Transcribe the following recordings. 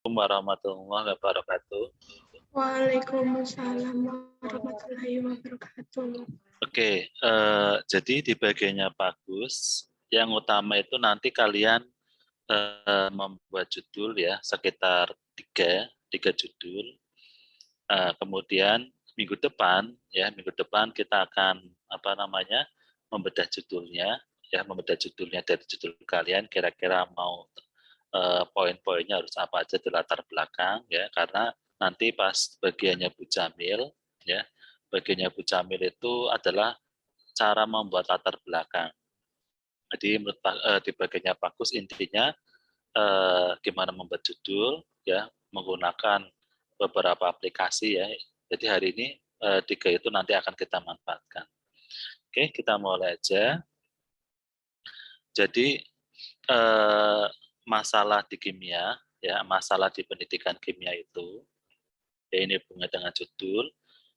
Warahmatullahi wabarakatuh. Waalaikumsalam warahmatullahi wabarakatuh. Oke, jadi di bagiannya bagus. Yang utama itu nanti kalian membuat judul ya, sekitar tiga judul. Kemudian minggu depan kita akan membedah judulnya, membedah judulnya dari judul kalian. Kira-kira mau poin-poinnya harus apa aja di latar belakang ya, karena nanti pas bagiannya Bu Jamil ya, bagiannya Bu Jamil itu adalah cara membuat latar belakang. Jadi menurut di bagiannya bagus intinya gimana membuat judul ya menggunakan beberapa aplikasi ya. Jadi hari ini tiga itu nanti akan kita manfaatkan. Oke, kita mulai aja. Jadi masalah di kimia ya, masalah di pendidikan kimia itu ya ini bunga dengan judul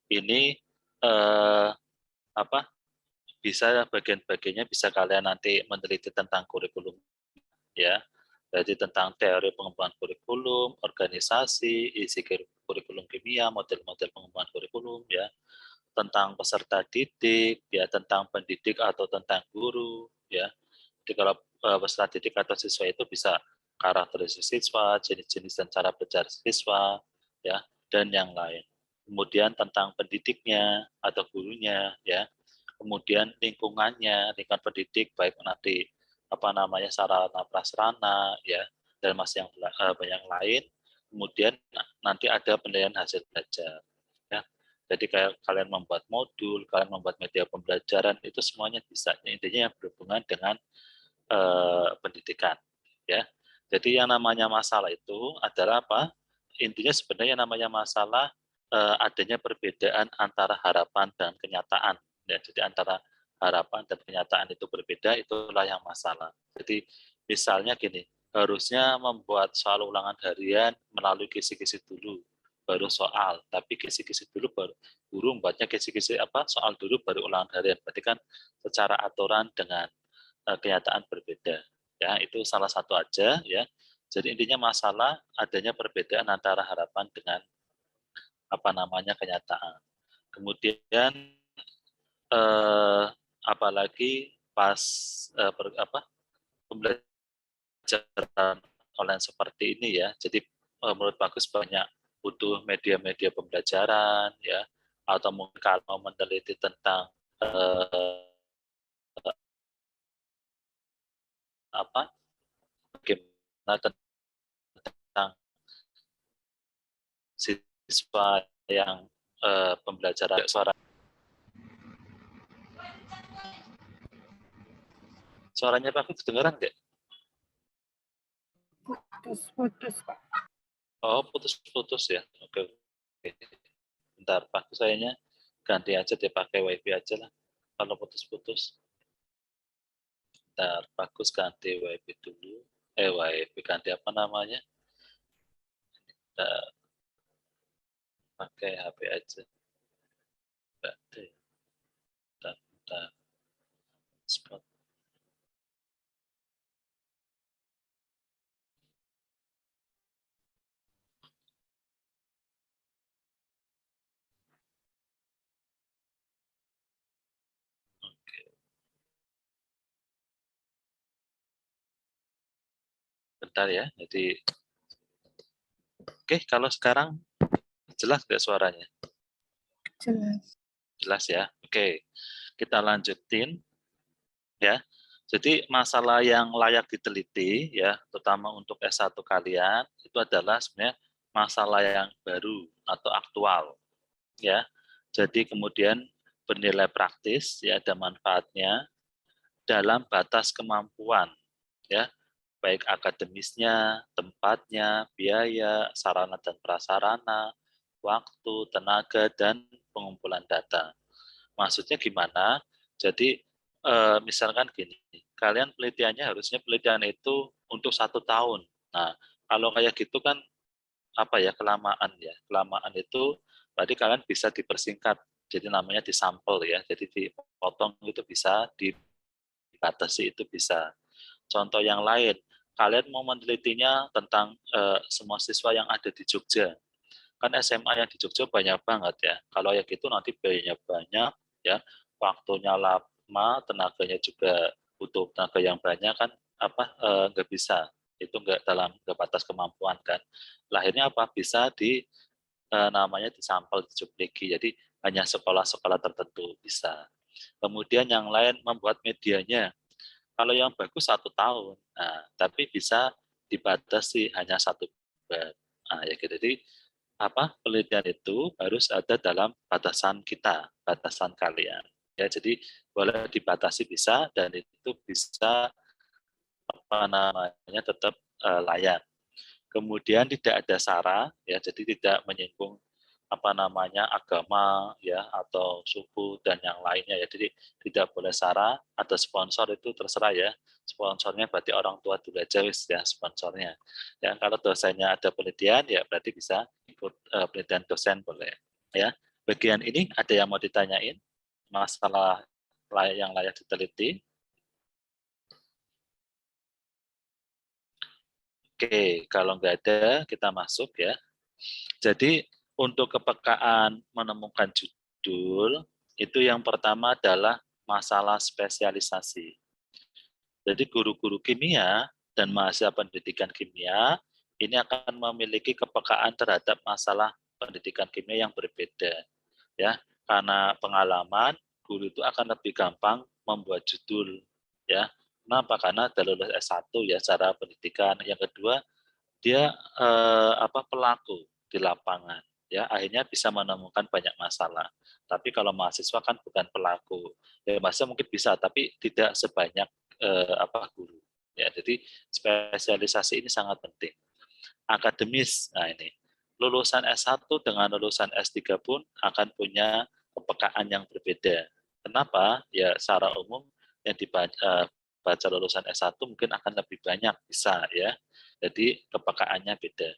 ini eh, apa bisa bagian-bagiannya bisa kalian nanti meneliti tentang kurikulum ya. Jadi tentang teori pengembangan kurikulum, organisasi, isi kurikulum kimia, model-model pengembangan kurikulum ya, tentang peserta didik ya, tentang pendidik atau tentang guru ya. Jadi kalau peserta didik atau siswa itu bisa karakteristik siswa, jenis-jenis dan cara belajar siswa ya, dan yang lain. Kemudian tentang pendidiknya atau gurunya ya, kemudian lingkungannya, lingkungan pendidik baik nanti sarana prasarana ya dan masih yang banyak lain. Kemudian nanti ada penilaian hasil belajar ya. Jadi kayak kalian membuat modul, kalian membuat media pembelajaran itu semuanya bisa. Intinya yang berhubungan dengan pendidikan ya. Jadi yang namanya masalah itu adalah apa? Intinya sebenarnya yang namanya masalah adanya perbedaan antara harapan dan kenyataan ya. Jadi antara harapan dan kenyataan itu berbeda, itulah yang masalah. Jadi misalnya gini, harusnya membuat soal ulangan harian melalui kisi-kisi dulu baru soal, tapi kisi-kisi dulu baru guru membuatnya kisi-kisi soal dulu baru ulangan harian. Berarti kan secara aturan dengan kenyataan berbeda. Ya, itu salah satu aja ya. Jadi intinya masalah adanya perbedaan antara harapan dengan kenyataan. Kemudian apalagi pas pembelajaran online seperti ini ya. Jadi menurut Bagus banyak butuh media-media pembelajaran ya, atau mungkin kalau meneliti tentang bagaimana tentang siswa yang pembelajaran suaranya Bagus kedengeran nggak? Putus-putus, Pak. Oh, putus-putus ya. Oke. Bentar, Bagus sayanya ganti aja deh pakai WiFi aja lah. Kalau putus-putus. Bentar, Bagus ganti WiFi dulu. WiFi ganti apa namanya? Bentar, pakai HP aja. Bentar, bentar. Spot. Bentar ya. Jadi, oke, kalau sekarang jelas nggak suaranya? Jelas. Jelas ya. Oke, kita lanjutin ya. Jadi masalah yang layak diteliti ya, terutama untuk S1 kalian itu adalah sebenarnya masalah yang baru atau aktual ya. Jadi kemudian bernilai praktis ya, ada manfaatnya dalam batas kemampuan ya, baik akademisnya, tempatnya, biaya, sarana dan prasarana, waktu, tenaga dan pengumpulan data. Maksudnya gimana? Jadi misalkan gini, kalian penelitiannya harusnya penelitian itu untuk 1 tahun. Nah, kalau kayak gitu kan kelamaan ya. Kelamaan itu berarti kalian bisa dipersingkat. Jadi namanya disampel ya. Jadi dipotong itu bisa, dibatasi itu bisa. Contoh yang lain, kalian mau menelitinya tentang semua siswa yang ada di Jogja. Kan SMA yang di Jogja banyak banget ya. Kalau yang gitu nanti biayanya banyak ya, waktunya lama, tenaganya juga butuh tenaga yang banyak kan, nggak bisa. Itu nggak batas kemampuan kan. Lahirnya apa? Bisa namanya disampel, dicupliki. Jadi hanya sekolah-sekolah tertentu bisa. Kemudian yang lain membuat medianya. Kalau yang bagus 1 tahun, nah, tapi bisa dibatasi hanya 1 bulan. Nah, ya gitu. Jadi penelitian itu harus ada dalam batasan kita, batasan kalian. Ya, jadi boleh dibatasi bisa dan itu bisa tetap layak. Kemudian tidak ada sara, ya, jadi tidak menyinggung agama ya atau suku dan yang lainnya ya. Jadi tidak boleh sara, ada sponsor itu terserah ya. Sponsornya berarti orang tua dulu aja wis ya sponsornya. Ya kalau dosennya ada penelitian ya berarti bisa ikut penelitian dosen boleh ya. Bagian ini ada yang mau ditanyain masalah yang layak diteliti. Oke, kalau nggak ada kita masuk ya. Jadi untuk kepekaan menemukan judul, itu yang pertama adalah masalah spesialisasi. Jadi guru-guru kimia dan mahasiswa pendidikan kimia ini akan memiliki kepekaan terhadap masalah pendidikan kimia yang berbeda. Ya, karena pengalaman, guru itu akan lebih gampang membuat judul. Ya, kenapa? Karena ada lulus S1 ya cara pendidikan. Yang kedua, dia pelaku di lapangan ya akhirnya bisa menemukan banyak masalah. Tapi kalau mahasiswa kan bukan pelaku ya, mahasiswa mungkin bisa tapi tidak sebanyak guru ya. Jadi spesialisasi ini sangat penting. Akademis, nah ini lulusan S1 dengan lulusan S3 pun akan punya kepekaan yang berbeda. Kenapa? Ya secara umum yang baca lulusan S1 mungkin akan lebih banyak bisa ya. Jadi kepekaannya beda.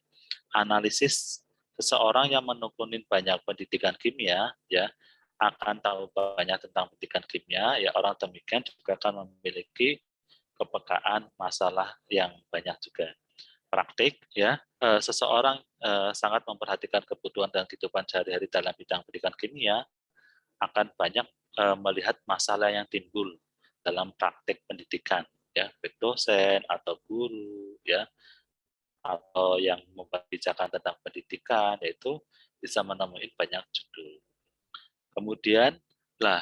Analisis, seseorang yang menekunin banyak pendidikan kimia ya akan tahu banyak tentang pendidikan kimia ya, orang demikian juga akan memiliki kepekaan masalah yang banyak juga. Praktik ya, seseorang sangat memperhatikan kebutuhan dan kehidupan sehari-hari dalam bidang pendidikan kimia akan banyak melihat masalah yang timbul dalam praktik pendidikan ya, baik dosen atau guru ya, atau yang membuat kebijakan tentang pendidikan, yaitu bisa menemui banyak judul. Kemudian,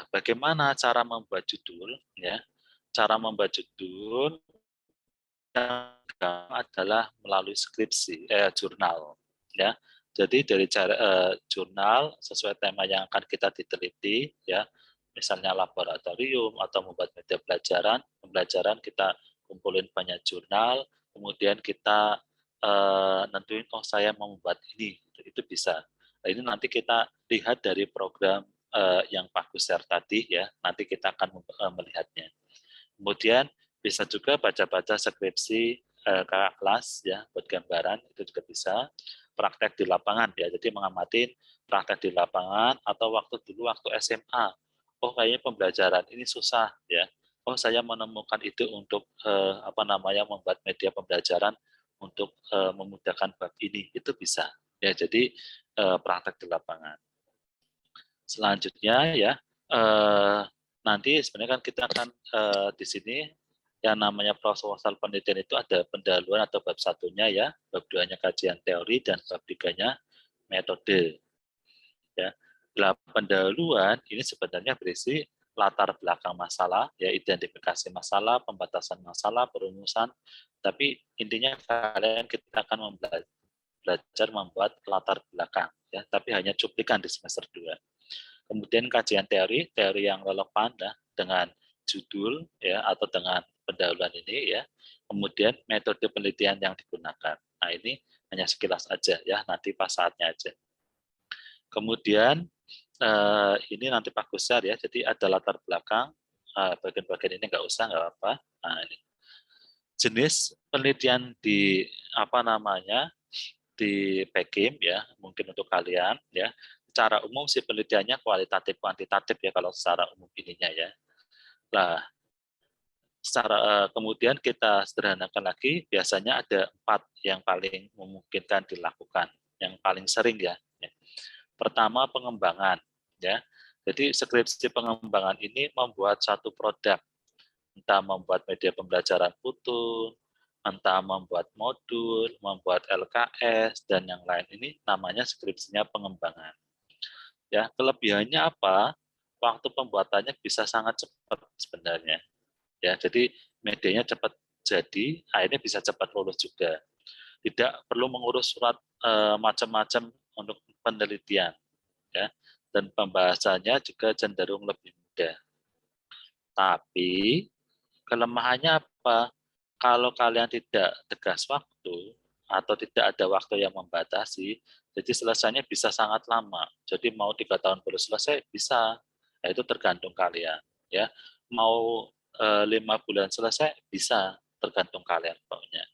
bagaimana cara membuat judul? Ya, cara membuat judul yang adalah melalui skripsi, jurnal. Ya, jadi dari jurnal sesuai tema yang akan kita diteliti, ya, misalnya laboratorium atau membuat media pembelajaran kita kumpulin banyak jurnal, kemudian kita nentuin saya mau membuat ini, itu bisa. Nah, ini nanti kita lihat dari program yang Pak Guser tadi ya, nanti kita akan melihatnya. Kemudian bisa juga baca-baca skripsi kakak kelas ya buat gambaran, itu juga bisa. Praktek di lapangan ya, jadi mengamatin praktek di lapangan atau waktu SMA. Oh kayaknya pembelajaran ini susah ya. Oh saya menemukan itu untuk membuat media pembelajaran untuk memudahkan bab ini, itu bisa ya. Jadi praktek di lapangan. Selanjutnya ya, nanti sebenarnya kan kita akan di sini yang namanya proposal penelitian itu ada pendahuluan atau bab satunya ya, bab 2-nya kajian teori dan bab 3-nya metode. Ya, pendahuluan ini sebenarnya berisi latar belakang masalah, ya identifikasi masalah, pembatasan masalah, perumusan. Tapi intinya kalian kita akan belajar membuat latar belakang, ya. Tapi hanya cuplikan di semester 2. Kemudian kajian teori yang relevan ya, dengan judul ya atau dengan pendahuluan ini ya. Kemudian metode penelitian yang digunakan. Nah ini hanya sekilas aja ya, nanti pas saatnya aja. Kemudian ini nanti Pak Gusar ya, jadi ada latar belakang, bagian-bagian ini nggak usah, nggak apa. Nah, ini. Jenis penelitian di di PEKIM ya, mungkin untuk kalian ya. Secara umum sih penelitiannya kualitatif kuantitatif ya kalau secara umum ininya ya. Nah, Kemudian kita sederhanakan lagi, biasanya ada 4 yang paling memungkinkan dilakukan, yang paling sering ya. Pertama, pengembangan ya. Jadi skripsi pengembangan ini membuat satu produk, entah membuat media pembelajaran putu, entah membuat modul, membuat LKS dan yang lain, ini namanya skripsinya pengembangan. Ya, kelebihannya apa? Waktu pembuatannya bisa sangat cepat sebenarnya. Ya, jadi medianya cepat jadi, akhirnya bisa cepat lulus juga. Tidak perlu mengurus surat macam-macam untuk penelitian, ya. Dan pembahasannya juga cenderung lebih mudah. Tapi kelemahannya apa? Kalau kalian tidak tegas waktu atau tidak ada waktu yang membatasi, jadi selesainya bisa sangat lama. Jadi mau 3 tahun baru selesai bisa, nah, itu tergantung kalian. Ya, mau 5 bulan selesai bisa, tergantung kalian pokoknya.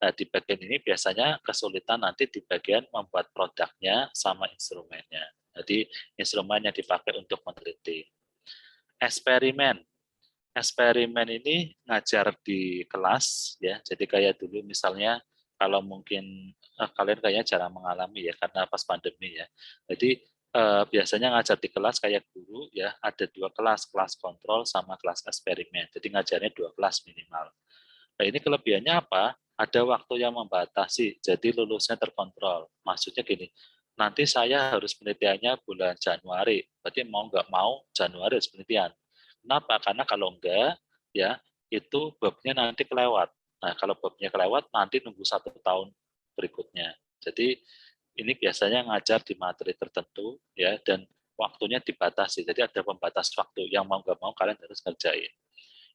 Nah, di bagian ini biasanya kesulitan nanti di bagian membuat produknya sama instrumennya. Jadi instrumen yang dipakai untuk meneliti. Eksperimen. Eksperimen ini ngajar di kelas ya. Jadi kayak dulu misalnya kalau mungkin kalian kayaknya jarang mengalami ya karena pas pandemi ya. Jadi biasanya ngajar di kelas kayak guru ya, ada 2 kelas, kelas kontrol sama kelas eksperimen. Jadi ngajarnya 2 kelas minimal. Nah, ini kelebihannya apa? Ada waktu yang membatasi, jadi lulusnya terkontrol. Maksudnya gini, nanti saya harus penelitiannya bulan Januari, berarti mau nggak mau Januari harus penelitian. Kenapa? Karena kalau enggak, ya itu babnya nanti kelewat. Nah, kalau babnya kelewat, nanti nunggu 1 tahun berikutnya. Jadi ini biasanya ngajar di materi tertentu, ya, dan waktunya dibatasi. Jadi ada pembatas waktu, yang mau nggak mau kalian harus ngerjain.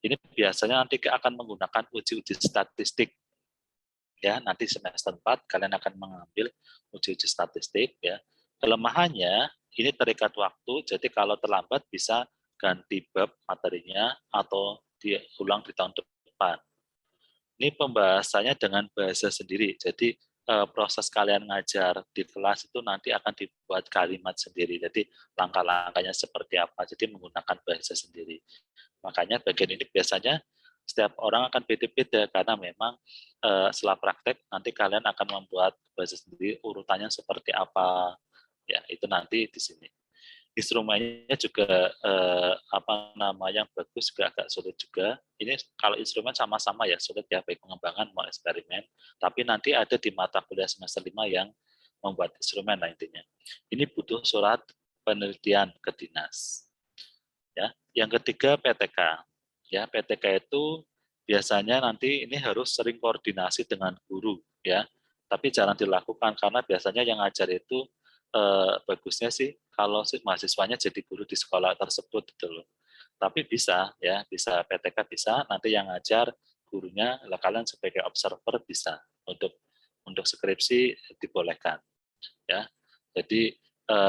Ini biasanya nanti akan menggunakan uji-uji statistik. Ya, nanti semester 4 kalian akan mengambil uji-uji statistik ya. Kelemahannya ini terikat waktu, jadi kalau terlambat bisa ganti bab materinya atau diulang di tahun depan. Ini pembahasannya dengan bahasa sendiri. Jadi proses kalian ngajar di kelas itu nanti akan dibuat kalimat sendiri. Jadi langkah-langkahnya seperti apa. Jadi menggunakan bahasa sendiri. Makanya bagian ini biasanya setiap orang akan beda-beda karena memang setelah praktek nanti kalian akan membuat bahasa sendiri urutannya seperti apa. Ya, itu nanti di sini. Instrumennya juga yang bagus juga agak sulit juga. Ini kalau instrumen sama-sama ya sulit ya, baik pengembangan mau eksperimen. Tapi nanti ada di mata kuliah semester 5 yang membuat instrumen lah intinya. Ini butuh surat penelitian ke dinas. Ya, yang ketiga PTK. Ya, PTK itu biasanya nanti ini harus sering koordinasi dengan guru ya. Tapi jangan dilakukan karena biasanya yang ngajar itu bagusnya sih kalau mahasiswanya jadi guru di sekolah tersebut gitu loh. Tapi bisa ya, bisa PTK bisa, nanti yang ngajar gurunya kalian sebagai observer bisa untuk skripsi dibolehkan ya. Jadi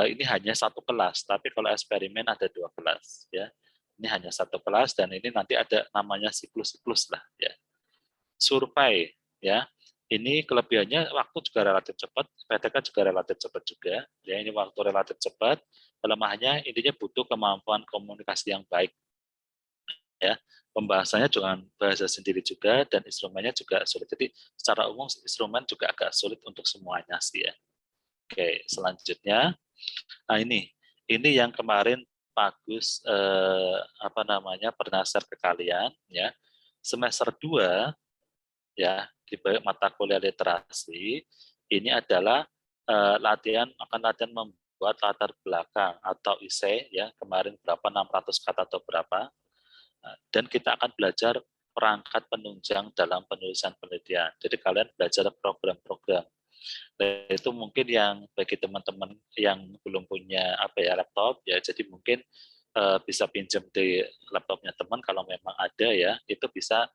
ini hanya 1 kelas, tapi kalau eksperimen ada 2 kelas ya. Ini hanya 1 kelas dan ini nanti ada namanya siklus-siklus lah ya. Survei ya. Ini kelebihannya waktu juga relatif cepat, PTK juga relatif cepat juga. Ya, ini waktu relatif cepat. Kelemahannya intinya butuh kemampuan komunikasi yang baik. Ya, pembahasannya dengan bahasa sendiri juga dan instrumennya juga sulit. Jadi secara umum instrumen juga agak sulit untuk semuanya sih ya. Oke, selanjutnya, nah ini yang kemarin Pak Gus pernah share ke kalian ya. Semester 2 ya di mata kuliah literasi ini adalah latihan membuat latar belakang atau esai ya, kemarin berapa 600 kata atau berapa, dan kita akan belajar perangkat penunjang dalam penulisan penelitian. Jadi kalian belajar program-program. Itu mungkin yang bagi teman-teman yang belum punya laptop ya, jadi mungkin bisa pinjam di laptopnya teman kalau memang ada ya, itu bisa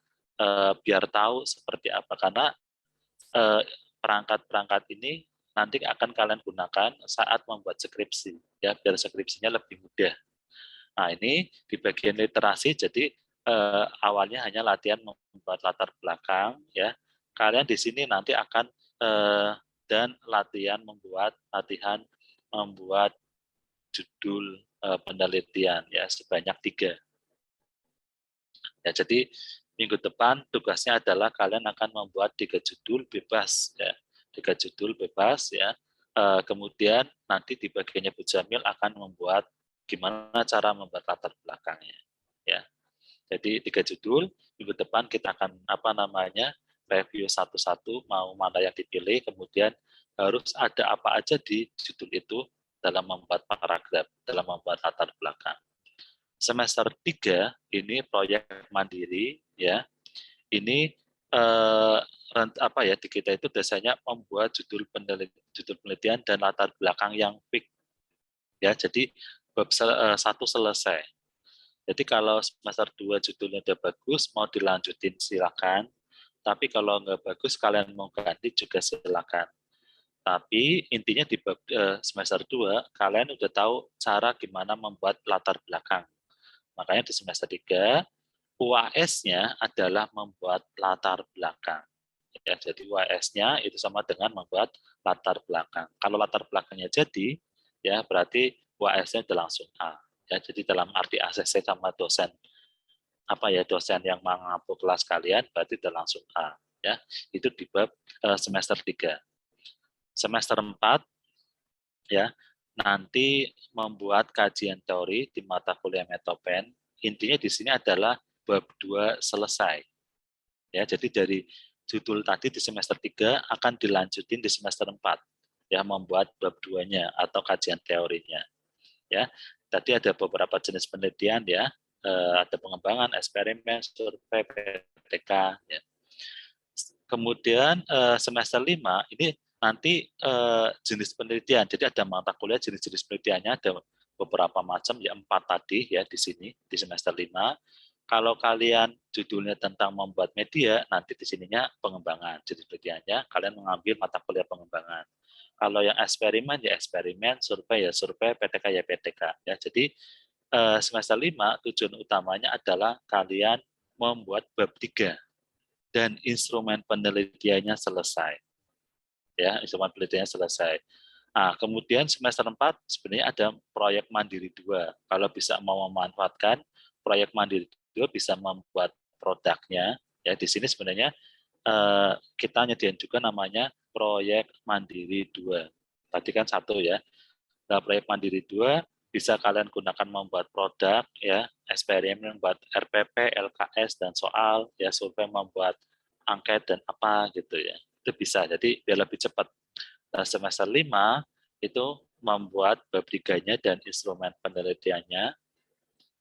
biar tahu seperti apa, karena perangkat-perangkat ini nanti akan kalian gunakan saat membuat skripsi ya, biar skripsinya lebih mudah. Nah, ini di bagian literasi, jadi awalnya hanya latihan membuat latar belakang ya. Kalian di sini nanti akan dan latihan membuat judul penelitian ya, sebanyak 3. Ya, jadi minggu depan tugasnya adalah kalian akan membuat 3 judul bebas ya. 3 judul bebas ya. Kemudian nanti di bagiannya Bu Jamil akan membuat gimana cara membuat latar belakangnya ya. Jadi 3 judul, minggu depan kita akan review satu-satu mau mana yang dipilih, kemudian harus ada apa aja di judul itu dalam membuat paragraf, dalam membuat latar belakang. Semester 3 ini proyek mandiri ya. Ini di kita itu biasanya membuat judul penelitian dan latar belakang yang fix ya. Jadi bab 1 selesai. Jadi kalau semester 2 judulnya udah bagus, mau dilanjutin silakan. Tapi kalau nggak bagus, kalian mau ganti juga silakan. Tapi intinya di bab semester 2, kalian udah tahu cara gimana membuat latar belakang. Makanya di semester 3, UAS-nya adalah membuat latar belakang. Ya, jadi UAS-nya itu sama dengan membuat latar belakang. Kalau latar belakangnya jadi, ya berarti UAS-nya udah langsung A. Ya, jadi dalam arti ACC sama dosen dosen yang mengampu kelas kalian berarti udah langsung A. Ya, itu di bab semester 3. Semester 4 ya, nanti membuat kajian teori di mata kuliah Metopen. Intinya di sini adalah bab 2 selesai. Ya, jadi dari judul tadi di semester 3 akan dilanjutin di semester 4 ya, membuat bab 2-nya atau kajian teorinya. Ya, tadi ada beberapa jenis penelitian ya, ada pengembangan, eksperimen, survei, PTK ya. Kemudian semester 5 ini nanti jenis penelitian. Jadi ada mata kuliah jenis-jenis penelitiannya ada beberapa macam ya, 4 tadi ya di sini di semester 5. Kalau kalian judulnya tentang membuat media, nanti di sininya pengembangan. Jenis penelitiannya kalian mengambil mata kuliah pengembangan. Kalau yang eksperimen ya eksperimen, survei ya survei, PTK ya PTK ya. Jadi semester 5 tujuan utamanya adalah kalian membuat bab 3 dan instrumen penelitiannya selesai. Ya, instrumen penelitiannya selesai. Nah, kemudian semester 4 sebenarnya ada proyek mandiri 2. Kalau bisa mau memanfaatkan proyek mandiri 2 bisa membuat produknya. Ya, di sini sebenarnya kita nyediain juga namanya proyek mandiri 2. Tadi kan 1 ya. Nah, proyek mandiri 2 bisa kalian gunakan membuat produk ya, eksperimen membuat RPP, LKS dan soal ya, survei membuat angket dan apa gitu ya. Itu bisa. Jadi biar lebih cepat. Nah, semester 5 itu membuat bab 3-nya dan instrumen penelitiannya.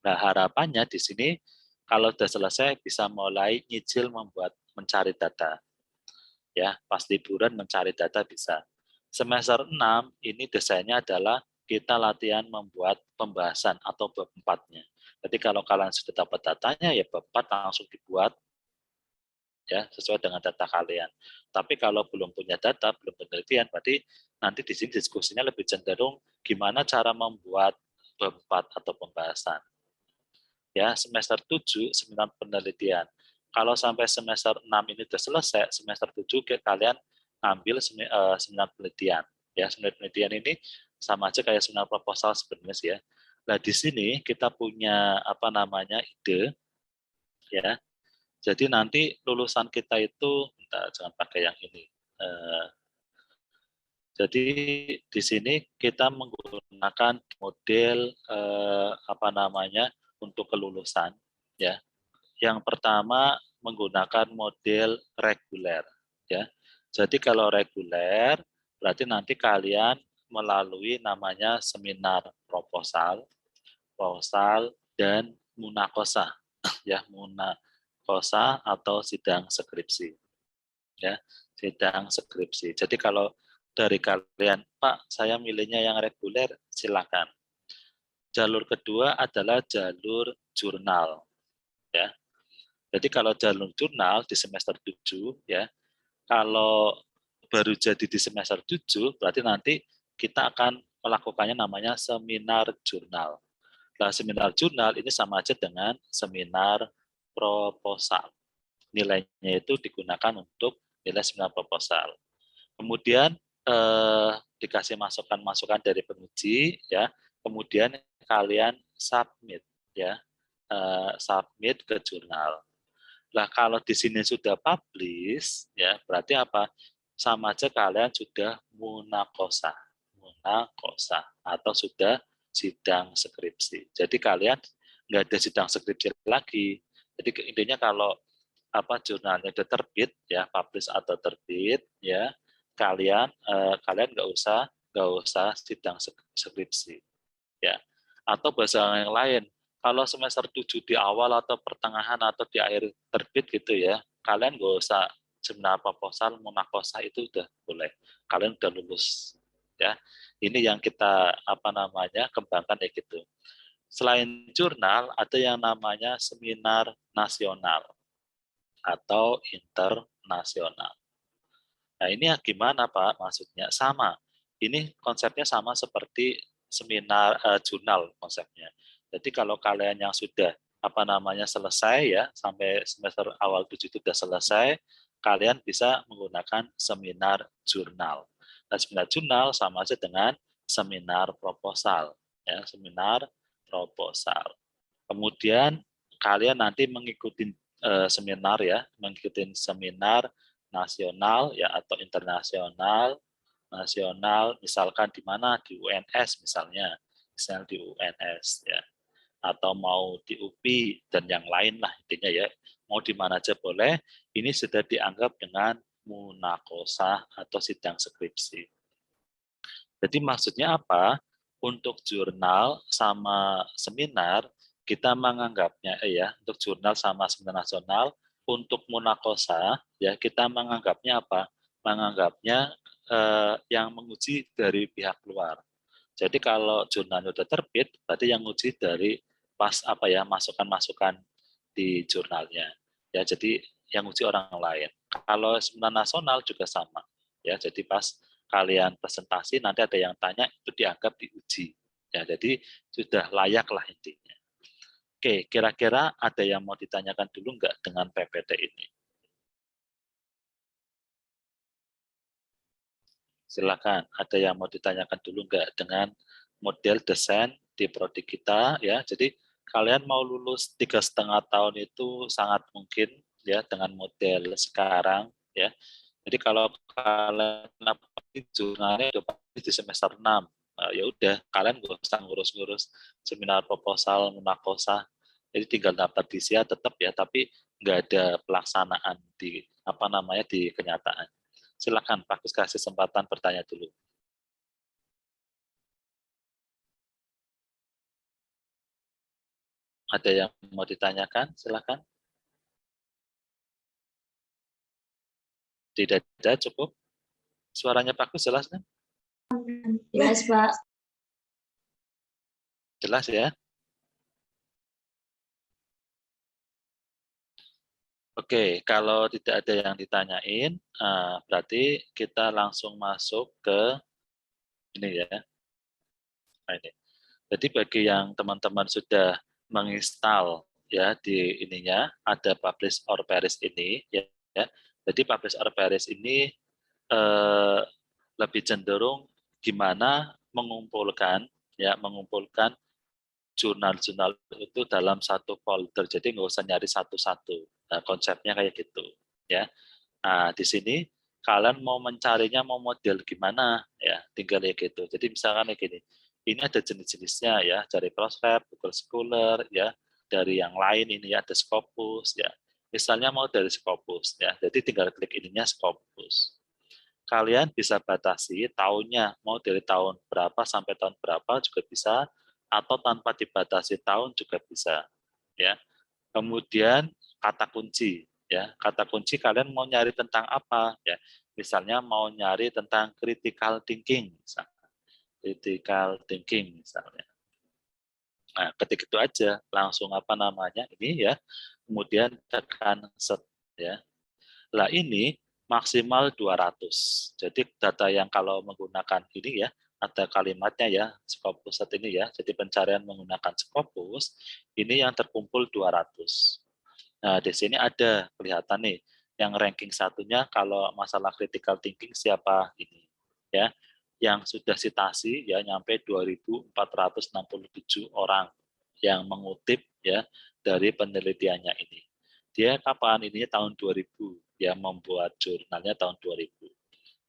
Nah, harapannya di sini kalau sudah selesai bisa mulai nyicil membuat mencari data. Ya, pas liburan mencari data bisa. Semester 6 ini desainnya adalah kita latihan membuat pembahasan atau bab 4-nya. Jadi kalau kalian sudah dapat datanya ya bab 4 langsung dibuat ya sesuai dengan data kalian. Tapi kalau belum punya data, belum penelitian, berarti nanti di sini diskusinya lebih cenderung gimana cara membuat bab 4 atau pembahasan. Ya, semester 7 seminar penelitian. Kalau sampai semester 6 ini sudah selesai, semester 7 kalian ambil seminar penelitian. Ya, seminar penelitian ini sama aja kayak seminar proposal sebenarnya sih ya. Nah, di sini kita punya ide ya. Jadi nanti lulusan kita itu, jangan pakai yang ini. Jadi di sini kita menggunakan model untuk kelulusan ya. Yang pertama menggunakan model reguler ya. Jadi kalau reguler berarti nanti kalian melalui namanya seminar proposal, dan munakosa ya, munakosa atau sidang skripsi ya, sidang skripsi. Jadi kalau dari kalian, Pak, saya milihnya yang reguler, silakan. Jalur kedua adalah jalur jurnal ya. Jadi kalau jalur jurnal di semester 7 ya, kalau baru jadi di semester 7 berarti nanti kita akan melakukannya namanya seminar jurnal. Nah, seminar jurnal ini sama aja dengan seminar proposal. Nilainya itu digunakan untuk nilai seminar proposal. Kemudian dikasih masukan-masukan dari penguji ya, kemudian kalian submit ya. submit ke jurnal. Nah, kalau di sini sudah publish, ya berarti apa? Sama aja kalian sudah munakosa atau sudah sidang skripsi. Jadi kalian nggak ada sidang skripsi lagi. Jadi intinya kalau jurnalnya sudah terbit, ya publish atau terbit, ya kalian nggak usah sidang skripsi, ya. Atau bahasa yang lain, kalau semester 7 di awal atau pertengahan atau di akhir terbit gitu ya, kalian nggak usah seminar proposal, munakosa itu udah boleh. Kalian udah lulus. Ya, ini yang kita kembangkan ya gitu. Selain jurnal, ada yang namanya seminar nasional atau internasional. Nah ini gimana Pak maksudnya? Sama, ini konsepnya sama seperti seminar jurnal konsepnya. Jadi kalau kalian yang sudah selesai ya, sampai semester awal 7 itu sudah selesai, kalian bisa menggunakan seminar jurnal. Nah, seminar jurnal sama aja dengan seminar proposal, ya, seminar proposal. Kemudian kalian nanti mengikuti seminar ya, mengikuti seminar nasional ya atau internasional, nasional misalkan di mana di UNS misalnya di UNS ya, atau mau di UPI dan yang lain lah intinya ya, mau di mana aja boleh. Ini sudah dianggap dengan munakosa atau sidang skripsi. Jadi maksudnya apa? Untuk jurnal sama seminar kita menganggapnya untuk jurnal sama seminar nasional, untuk munakosa ya kita menganggapnya apa? Menganggapnya yang menguji dari pihak luar. Jadi kalau jurnal sudah terbit, berarti yang menguji dari masukan-masukan di jurnalnya. Ya, jadi yang uji orang lain. Kalau seminar nasional juga sama. Ya, jadi pas kalian presentasi nanti ada yang tanya itu dianggap diuji. Ya, jadi sudah layak lah intinya. Oke, kira-kira ada yang mau ditanyakan dulu nggak dengan PPT ini? Silakan, ada yang mau ditanyakan dulu nggak dengan model desain di prodi kita ya. Jadi kalian mau lulus 3,5 tahun itu sangat mungkin ya dengan model sekarang ya. Jadi kalau kalian jurnalnya udah pasti di semester 6, ya udah kalian nggak usah ngurus-ngurus seminar proposal, munakosa. Jadi tinggal daftar di SIA tetap ya, tapi nggak ada pelaksanaan di di kenyataan. Silakan Pak Gus kasih kesempatan bertanya dulu. Ada yang mau ditanyakan? Silakan. Tidak ada, cukup. Suaranya Pak Gus jelas kan? Jelas, Pak. Jelas ya? Oke, kalau tidak ada yang ditanyain, berarti kita langsung masuk ke ini ya. Nah, ini. Jadi bagi yang teman-teman sudah menginstal ya di ininya ada Publish or Perish ini ya. Jadi Publish or Perish ini lebih cenderung gimana mengumpulkan jurnal-jurnal itu dalam satu folder. Jadi nggak usah nyari satu-satu. Nah, konsepnya kayak gitu ya. Nah, di sini kalian mau mencarinya mau model gimana ya, tinggal ya gitu. Jadi misalkan kayak gini. Ini ada jenis-jenisnya ya, dari Crossref, Google Scholar ya, dari yang lain ini ya, ada Scopus ya. Misalnya mau dari Scopus ya. Jadi tinggal klik ininya Scopus. Kalian bisa batasi tahunnya, mau dari tahun berapa sampai tahun berapa juga bisa, atau tanpa dibatasi tahun juga bisa. Ya. Kemudian kata kunci, ya kata kunci kalian mau nyari tentang apa, ya misalnya mau nyari tentang critical thinking, misalnya. Critical thinking misalnya. Nah, ketik itu aja langsung ini ya, kemudian tekan set ya. Lah ini maksimal 200. Jadi data yang kalau menggunakan ini ya, ada kalimatnya ya, Scopus set ini ya. Jadi pencarian menggunakan Scopus, ini yang terkumpul 200. Nah, di sini ada kelihatan nih, yang ranking satunya kalau masalah critical thinking siapa ini ya. Yang sudah citasi ya nyampe 2.467 orang yang mengutip ya dari penelitiannya ini. Dia kapan? Ini tahun 2000, ya membuat jurnalnya tahun 2000.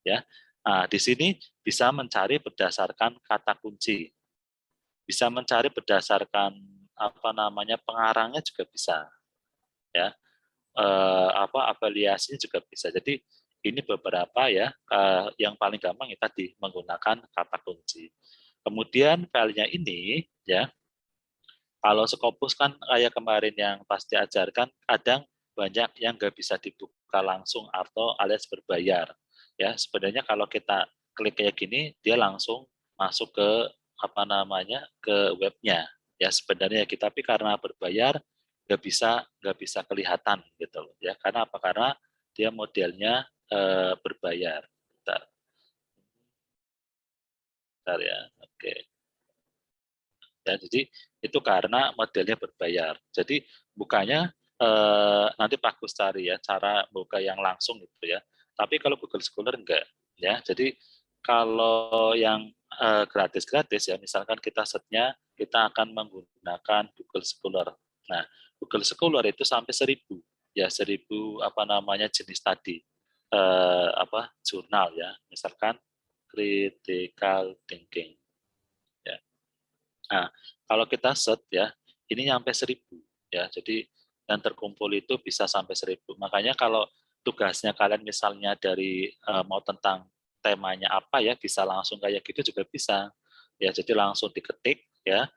Ya, nah, di sini bisa mencari berdasarkan kata kunci, bisa mencari berdasarkan apa namanya pengarangnya juga bisa, ya. Afiliasinya juga bisa. Jadi ini beberapa ya, yang paling gampang itu tadi menggunakan kata kunci. Kemudian filenya ini ya, kalau Scopus kan kayak kemarin yang pasti ajarkan, kadang banyak yang nggak bisa dibuka langsung atau alias berbayar. Ya sebenarnya kalau kita klik kayak gini, dia langsung masuk ke apa namanya ke webnya. Ya sebenarnya kita, tapi karena berbayar nggak bisa kelihatan gitu loh. Ya karena apa? Karena dia modelnya berbayar. Bentar, bentar ya. Oke. Ya, jadi itu karena modelnya berbayar. Jadi bukanya nanti Pak Gus cari ya cara buka yang langsung gitu ya. Tapi kalau Google Scholar enggak ya. Jadi kalau yang gratis-gratis ya, misalkan kita setnya kita akan menggunakan Google Scholar. Nah, Google Scholar itu sampai 1000 ya, 1000 apa namanya jenis tadi jurnal ya. Misalkan critical thinking. Ya. Nah, kalau kita set ya, ini sampai 1000 ya. Jadi yang terkumpul itu bisa sampai 1000. Makanya kalau tugasnya kalian misalnya dari mau tentang temanya apa ya, bisa langsung kayak gitu juga bisa. Ya, jadi langsung diketik ya,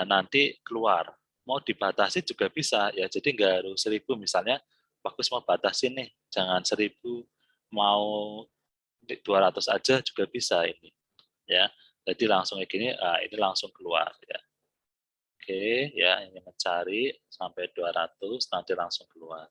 nanti keluar. Mau dibatasi juga bisa ya. Jadi nggak harus 1000 misalnya. Bagus mau batasin nih, jangan 1000, mau 200 aja juga bisa ini ya. Jadi langsung kayak gini, ini langsung keluar ya. Oke, ya ini mencari sampai 200 nanti langsung keluar.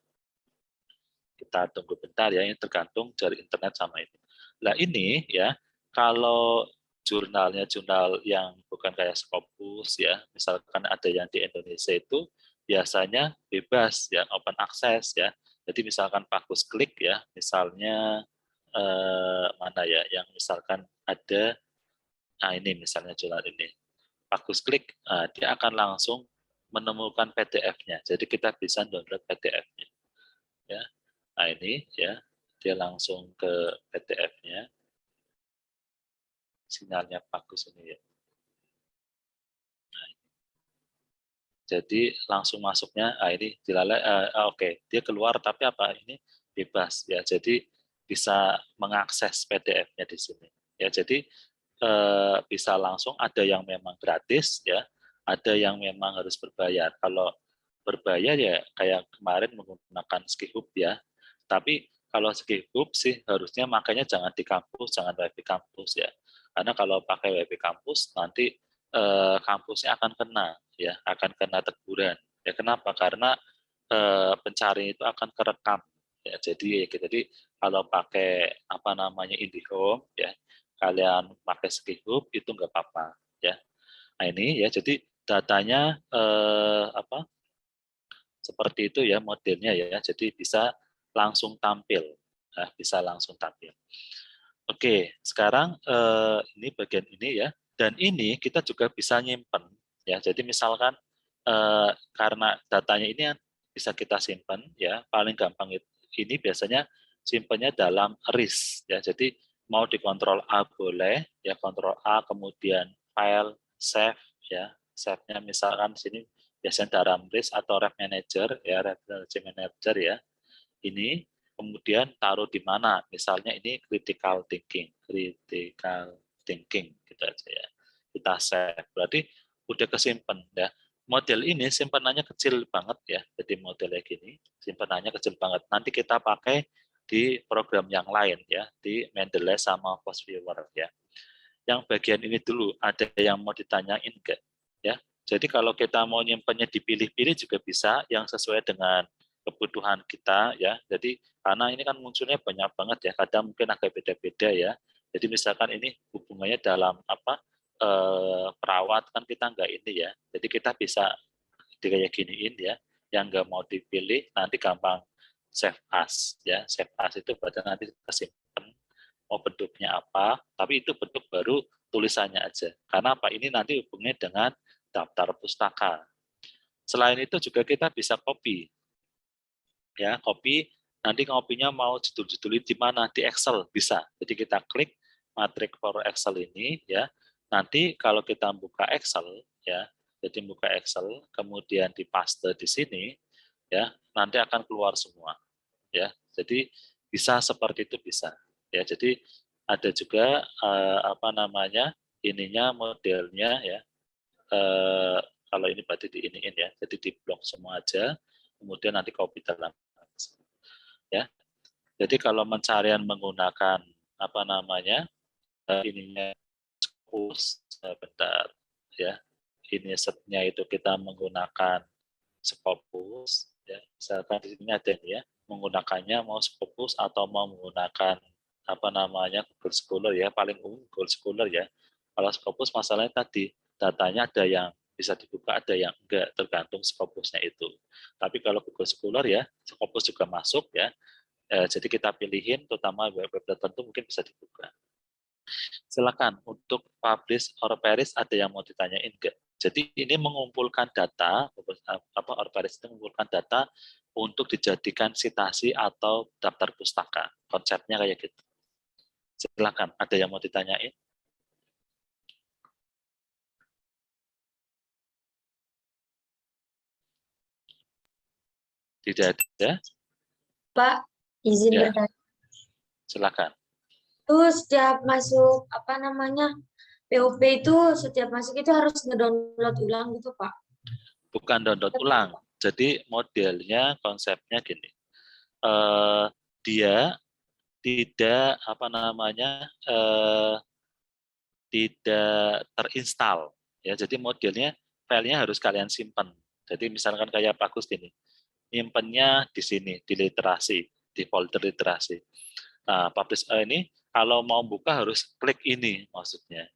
Kita tunggu bentar ya, ini tergantung dari internet sama ini. Nah ini ya, kalau jurnalnya jurnal yang bukan kayak Scopus ya, misalkan ada yang di Indonesia itu biasanya bebas ya, open access ya. Jadi misalkan Pak Gus klik ya, misalnya mana ya, yang misalkan ada, nah ini misalnya jurnal ini. Pak Gus klik, dia akan langsung menemukan PDF-nya. Jadi kita bisa download PDF-nya. Ya, nah ini ya, dia langsung ke PDF-nya. Sinyalnya Pak Gus ini ya. Nah, jadi langsung masuknya, ini dilalai. Oke, dia keluar tapi apa ini bebas ya. Jadi bisa mengakses PDF-nya di sini. Ya, jadi bisa langsung, ada yang memang gratis ya, ada yang memang harus berbayar. Kalau berbayar ya kayak kemarin menggunakan Skihub ya. Tapi kalau Skihub sih harusnya makanya jangan di kampus, jangan WiFi kampus ya. Karena kalau pakai WiFi kampus nanti kampusnya akan kena ya, akan kena teguran. Ya kenapa? Karena pencari itu akan kerekam ya. Jadi kalau pakai apa namanya IndiHome ya, kalian pakai Skihub itu nggak apa-apa ya. Nah ini ya, jadi datanya seperti itu ya modelnya ya. Jadi bisa langsung tampil, bisa langsung tampil. Oke, sekarang ini bagian ini ya. Dan ini kita juga bisa nyimpen ya. Jadi misalkan karena datanya ini bisa kita simpan ya. Paling gampang ini biasanya simpannya dalam RIS ya. Jadi mau dikontrol A boleh ya, kontrol A kemudian file save ya. Save-nya misalkan sini biasanya dalam RIS atau Ref Manager ya, Reference Manager ya. Ini kemudian taruh di mana? Misalnya ini critical thinking gitu aja ya. Kita save. Berarti udah kesimpan ya. Model ini simpanannya kecil banget ya. Jadi modelnya gini, simpanannya kecil banget. Nanti kita pakai di program yang lain ya, di Mendeley sama Viewer ya. Yang bagian ini dulu, ada yang mau ditanyain enggak? Ya. Jadi kalau kita mau nyimpannya dipilih-pilih juga bisa, yang sesuai dengan kebutuhan kita ya. Jadi karena ini kan munculnya banyak banget ya, kadang mungkin agak beda-beda ya. Jadi misalkan ini hubungannya dalam perawat kan kita enggak ini ya. Jadi kita bisa kayak giniin ya. Yang enggak mau dipilih nanti gampang save as ya. Save as itu berarti nanti kesimpan mau bentuknya apa, tapi itu bentuk baru tulisannya aja. Karena apa? Ini nanti hubungannya dengan daftar pustaka. Selain itu juga kita bisa copy. Ya, copy, nanti ngopinya mau judul-judulin di mana? Di Excel bisa. Jadi kita klik matrix for Excel ini ya. Nanti kalau kita buka Excel ya, jadi buka Excel kemudian dipaste di sini ya, nanti akan keluar semua ya. Jadi bisa seperti itu bisa. Ya, jadi ada juga apa namanya? Ininya modelnya ya. Kalau ini berarti di iniin ya. Jadi di blok semua aja. Kemudian nanti copy dalam ya. Jadi kalau pencarian menggunakan apa namanya ininya Scopus, bentar ya. Ini setnya itu kita menggunakan Scopus ya. Misalkan di sini ada ini ya, menggunakannya mau Scopus atau mau menggunakan apa namanya Google Scholar ya, paling umum Google Scholar ya. Kalau Scopus masalahnya tadi datanya ada yang bisa dibuka, ada yang enggak, tergantung Scopusnya itu. Tapi kalau Google Scholar ya, Scopus juga masuk ya. Jadi kita pilihin, terutama web-web tertentu mungkin bisa dibuka. Silakan untuk publish or perish ada yang mau ditanyain enggak? Jadi ini mengumpulkan data, or perish itu mengumpulkan data untuk dijadikan sitasi atau daftar pustaka. Konsepnya kayak gitu. Silakan, ada yang mau ditanyain? Tidak ada? Pak, izin Ya. bertanya. Silakan. Terus setiap masuk apa namanya POP itu setiap masuk itu harus ngedownload ulang gitu Pak? Bukan download ulang. Jadi modelnya, konsepnya gini. Dia tidak apa namanya tidak terinstall ya. Jadi modelnya filenya harus kalian simpan. Jadi misalkan kayak Pak Gus ini, nyimpennya di sini di literasi, di folder literasi. Nah, publish ini kalau mau buka harus klik ini maksudnya.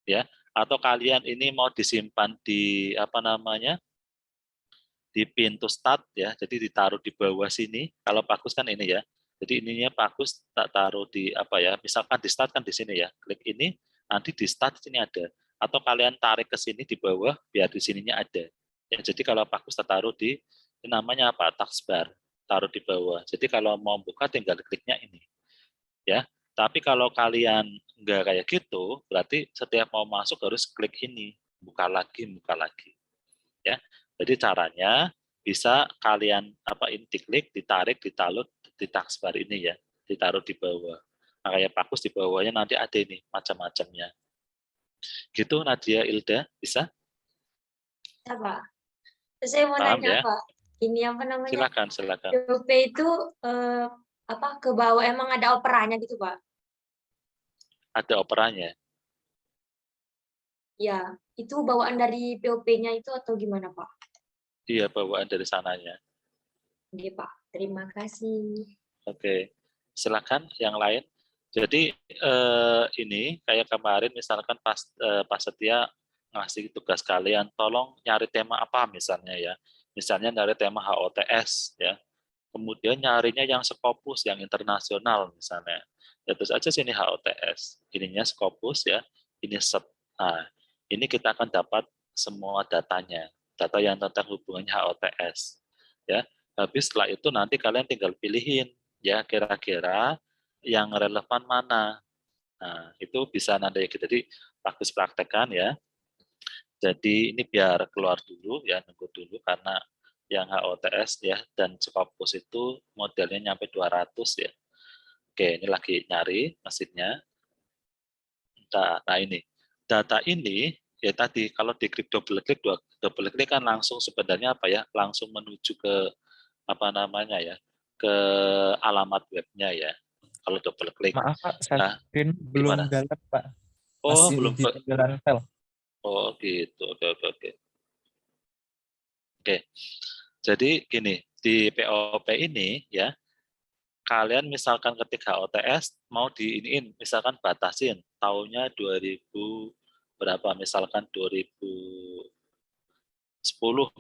Ya, atau kalian ini mau disimpan di apa namanya? Di pintu start ya. Jadi ditaruh di bawah sini. Kalau Pak Gus kan ini ya. Jadi ininya Pak Gus tak taruh di apa ya? Misalkan di start kan di sini ya. Klik ini, nanti di start sini ada. Atau kalian tarik ke sini di bawah biar di sininya ada. Ya, jadi kalau Pak Gus tak taruh di ini namanya apa? Taskbar, taruh di bawah. Jadi kalau mau buka tinggal kliknya ini. Ya. Tapi kalau kalian nggak kayak gitu, berarti setiap mau masuk harus klik ini, buka lagi, buka lagi. Ya. Jadi caranya bisa kalian apa ini diklik, ditarik, ditalut di taskbar ini ya, ditaruh di bawah. Nah, kayak Pak Kus di bawahnya nanti ada ini macam-macamnya. Gitu Nadia Ilda, bisa? Ya Pak. Terus saya mau Paham nanya ya? Pak, ini apa namanya Silakan, silakan. POP itu apa ke bawah emang ada operannya gitu Pak? Ada operannya. Ya, itu bawaan dari POP-nya itu atau gimana Pak? Iya, bawaan dari sananya. Oke Pak, terima kasih. Oke, silakan yang lain. Jadi ini kayak kemarin misalkan pas Setia ngasih tugas kalian, tolong nyari tema apa misalnya ya. Misalnya nyari tema HOTS ya. Kemudian nyarinya yang Scopus, yang internasional misalnya. Ya terus aja sini HOTS. Ininya Scopus ya, ini SET. Nah, ini kita akan dapat semua datanya, data yang tentang hubungannya HOTS. Ya, habis setelah itu nanti kalian tinggal pilihin ya kira-kira yang relevan mana. Nah, itu bisa nanti kita jadi praktis praktekkan ya. Jadi ini biar keluar dulu ya, nunggu dulu karena yang HOTS ya dan Scopus itu modelnya nyampe 200 ya. Oke, ini lagi nyari mesinnya. Nah ini data ini ya tadi kalau diklik double klik kan langsung sebenarnya apa ya langsung menuju ke apa namanya ya ke alamat webnya ya kalau double klik. Maaf Pak, saya Nah, belum gimana? galet Pak. Oh, Masih belum di penjualan file. oh gitu. Oke, oke, oke. Oke. Jadi gini, di POP ini ya, kalian misalkan ketik HOTS mau diiniin, misalkan batasin tahunnya 2000 berapa, misalkan 2010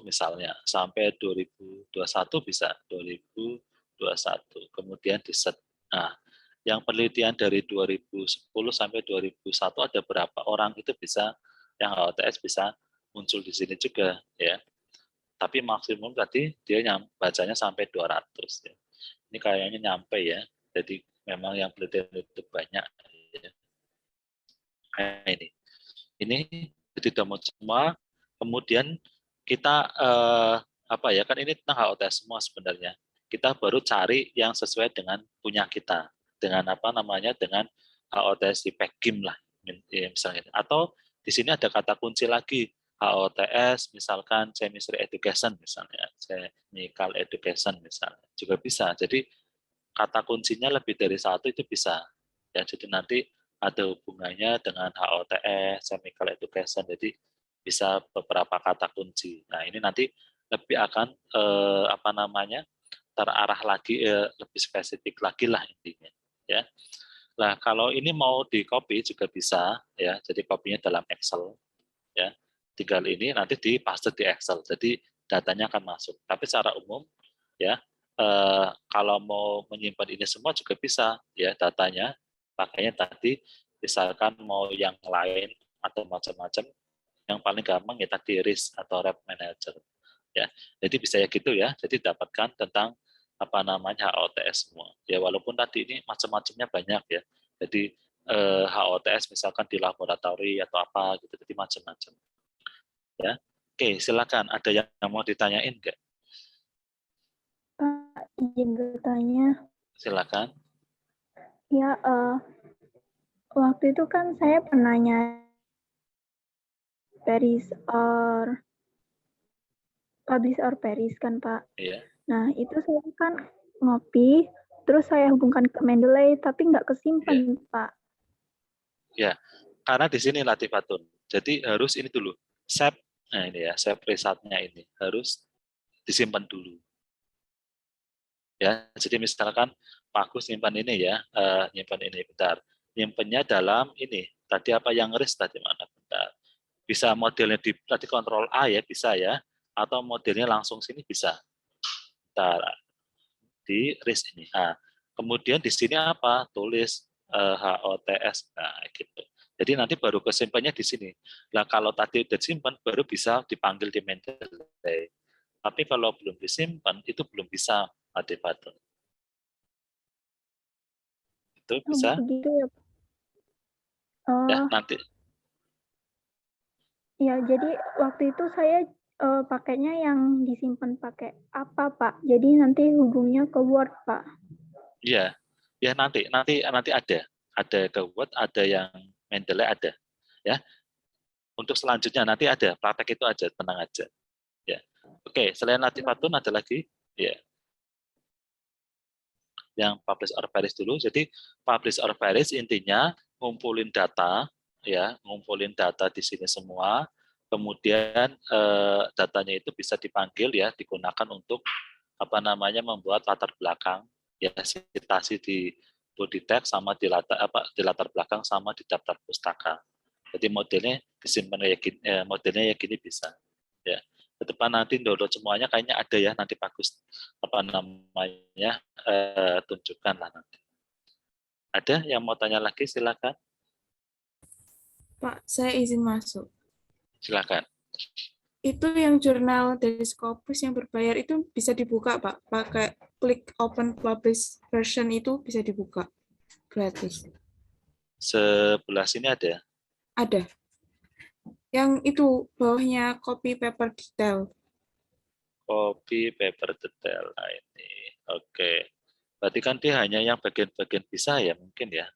misalnya, sampai 2021 bisa 2021, kemudian di set. Nah, yang penelitian dari 2010 sampai 2001 ada berapa orang itu bisa, yang HOTS bisa muncul di sini juga ya. Tapi maksimum tadi dia bacanya sampai 200 ya. Ini kayaknya nyampe ya. Jadi memang yang penelitian itu banyak ya. Nah, ini tidak mau semua. Kemudian kita apa ya, kan ini tentang HOTS semua sebenarnya. Kita baru cari yang sesuai dengan punya kita, dengan apa namanya, dengan HOTS di Pekgim lah misalnya. Atau di sini ada kata kunci lagi, HOTS misalkan chemistry education misalnya, chemical education misalnya, juga bisa. Jadi kata kuncinya lebih dari satu itu bisa ya. Jadi nanti ada hubungannya dengan HOTS, chemical education, jadi bisa beberapa kata kunci. Nah ini nanti lebih akan apa namanya, terarah lagi, lebih spesifik lagi lah intinya ya. Nah kalau ini mau di copy juga bisa ya, jadi copy-nya dalam Excel ya, tinggal ini nanti di paste di Excel, jadi datanya akan masuk. Tapi secara umum ya, kalau mau menyimpan ini semua juga bisa ya, datanya pakainya tadi misalkan mau yang lain atau macam-macam, yang paling gampang ya tadi RIS atau Rep Manager ya. Jadi bisa ya gitu ya, jadi dapatkan tentang apa namanya HOTS semua ya, walaupun tadi ini macam-macamnya banyak ya. Jadi HOTS misalkan di laboratori atau apa gitu, jadi macam-macam ya. Oke, silakan, ada yang mau ditanyain enggak? Pak, izin bertanya. Silakan. Ya, waktu itu kan saya pernah Paris or publish or Paris kan, Pak. Iya. Nah, itu saya kan ngopi, terus saya hubungkan ke Mendeley, tapi nggak kesimpan, Pak. Ya, karena di sini Latifatun. Jadi harus ini dulu, save. Nah ini ya, save risetnya ini harus disimpan dulu. Ya, jadi misalkan Pak Agus nyimpan ini ya, nyimpan ini bentar. Nyimpannya dalam ini. Tadi apa yang RIS tadi mana? Bentar. Bisa modelnya di tadi kontrol A ya, bisa ya. Atau modelnya langsung sini bisa. Bentar. Di RIS ini. Nah, kemudian di sini apa? Tulis HOTS. Nah, gitu. Jadi nanti baru kesimpannya di sini. Nah, kalau tadi udah disimpan, baru bisa dipanggil di Mendeley. Tapi kalau belum disimpan, itu belum bisa ada button. Itu bisa. Begitu ya, Pak. Ya, nanti. Ya, jadi waktu itu saya pakainya yang disimpan pakai apa, Pak? Jadi nanti hubungnya ke Word, Pak. Iya. Ya nanti ada ke Word, ada yang Mendeley ada. Ya. Untuk selanjutnya nanti ada praktek itu aja, tenang aja. Ya. Oke, selain Latifatun ada lagi? Ya. Yang publish or vanish dulu. Jadi publish or vanish intinya ngumpulin data ya, ngumpulin data di sini semua. Kemudian datanya itu bisa dipanggil ya, digunakan untuk apa namanya, membuat latar belakang ya, citasi di body text sama di latar belakang sama di daftar pustaka. Jadi modelnya disimpan kayak gini, modelnya ya gini bisa ya. Ke depan nanti download semuanya kayaknya ada ya, nanti bagus apa namanya, tunjukkan lah nanti. Ada yang mau tanya lagi, silakan. Pak, saya izin masuk. Silakan. Itu yang jurnal dari Scopus yang berbayar itu bisa dibuka, Pak. Pakai klik open publish version itu bisa dibuka. Gratis. Sebelah sini ada. Ada. Yang itu bawahnya copy paper detail. Copy paper detail. Nah ini. Oke. Berarti kan dia hanya yang bagian-bagian bisa ya mungkin ya.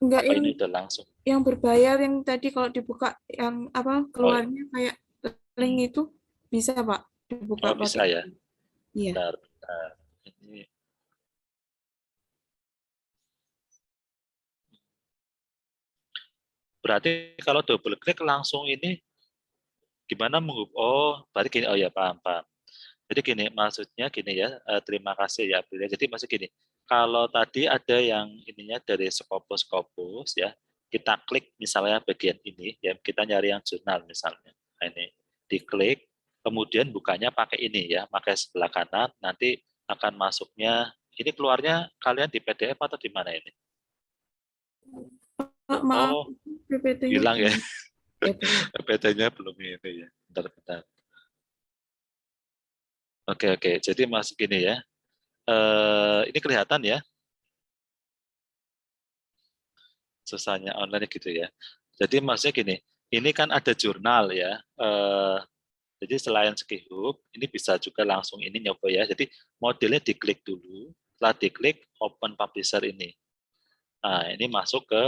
Enggak, Apa ini udah langsung? yang berbayar yang tadi kalau dibuka yang apa keluarnya kayak link itu bisa, Pak, dibuka Oh bisa pakai. ya. Iya. Bentar. Ini. Berarti kalau double klik langsung ini gimana berarti gini, oh ya paham. Jadi gini, maksudnya gini ya, terima kasih ya Aprilia. Jadi maksud gini, kalau tadi ada yang ininya dari Scopus ya, kita klik misalnya bagian ini, ya kita nyari yang jurnal misalnya. Nah, ini diklik, kemudian bukanya pakai ini ya, pakai sebelah kanan, nanti akan masuknya, ini keluarnya kalian di PDF atau di mana ini? Maaf, Oh, PPT-nya hilang ya. belum. PPT-nya belum ini ya. Bentar. Oke. Jadi masuk gini ya. Ini kelihatan ya susahnya online gitu ya. Jadi maksudnya gini, ini kan ada jurnal ya. Jadi selain Skihub, ini bisa juga langsung ini nyoba ya. Jadi modelnya diklik dulu, setelah diklik open publisher ini. Nah ini masuk ke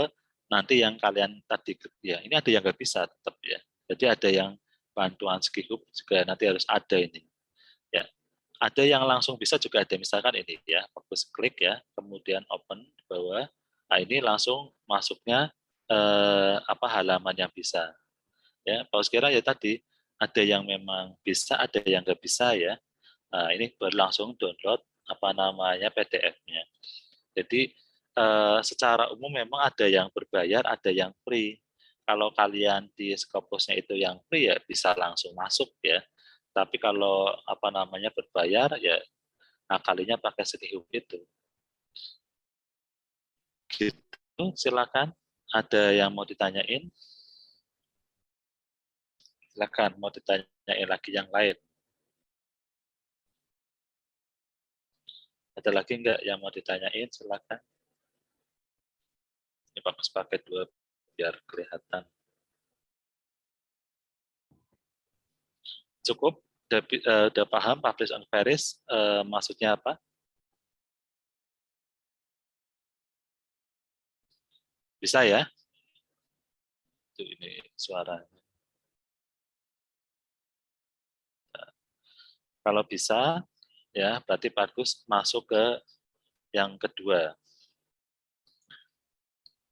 nanti yang kalian tadi ya. Ini ada yang nggak bisa tetap ya. Jadi ada yang bantuan Skihub juga nanti harus ada ini. Ya, ada yang langsung bisa juga ada, misalkan ini ya, fokus klik ya, kemudian open di bawah. Nah ini langsung masuknya halaman yang bisa. Ya, paus kira ya tadi ada yang memang bisa, ada yang nggak bisa ya. Nah ini baru langsung download PDF-nya. Jadi secara umum memang ada yang berbayar, ada yang free. Kalau kalian di Scopus-nya itu yang free ya bisa langsung masuk ya. Tapi kalau berbayar ya kalinya pakai Skihub itu. Gitu, silakan. Ada yang mau ditanyain? Silakan, mau ditanyain lagi yang lain. Ada lagi enggak yang mau ditanyain? Silakan. Ini bagus pakai 2 biar kelihatan. Cukup? Udah paham publish on Paris maksudnya apa? Bisa ya? Tuh, ini suaranya. Nah, kalau bisa, ya berarti bagus masuk ke yang kedua.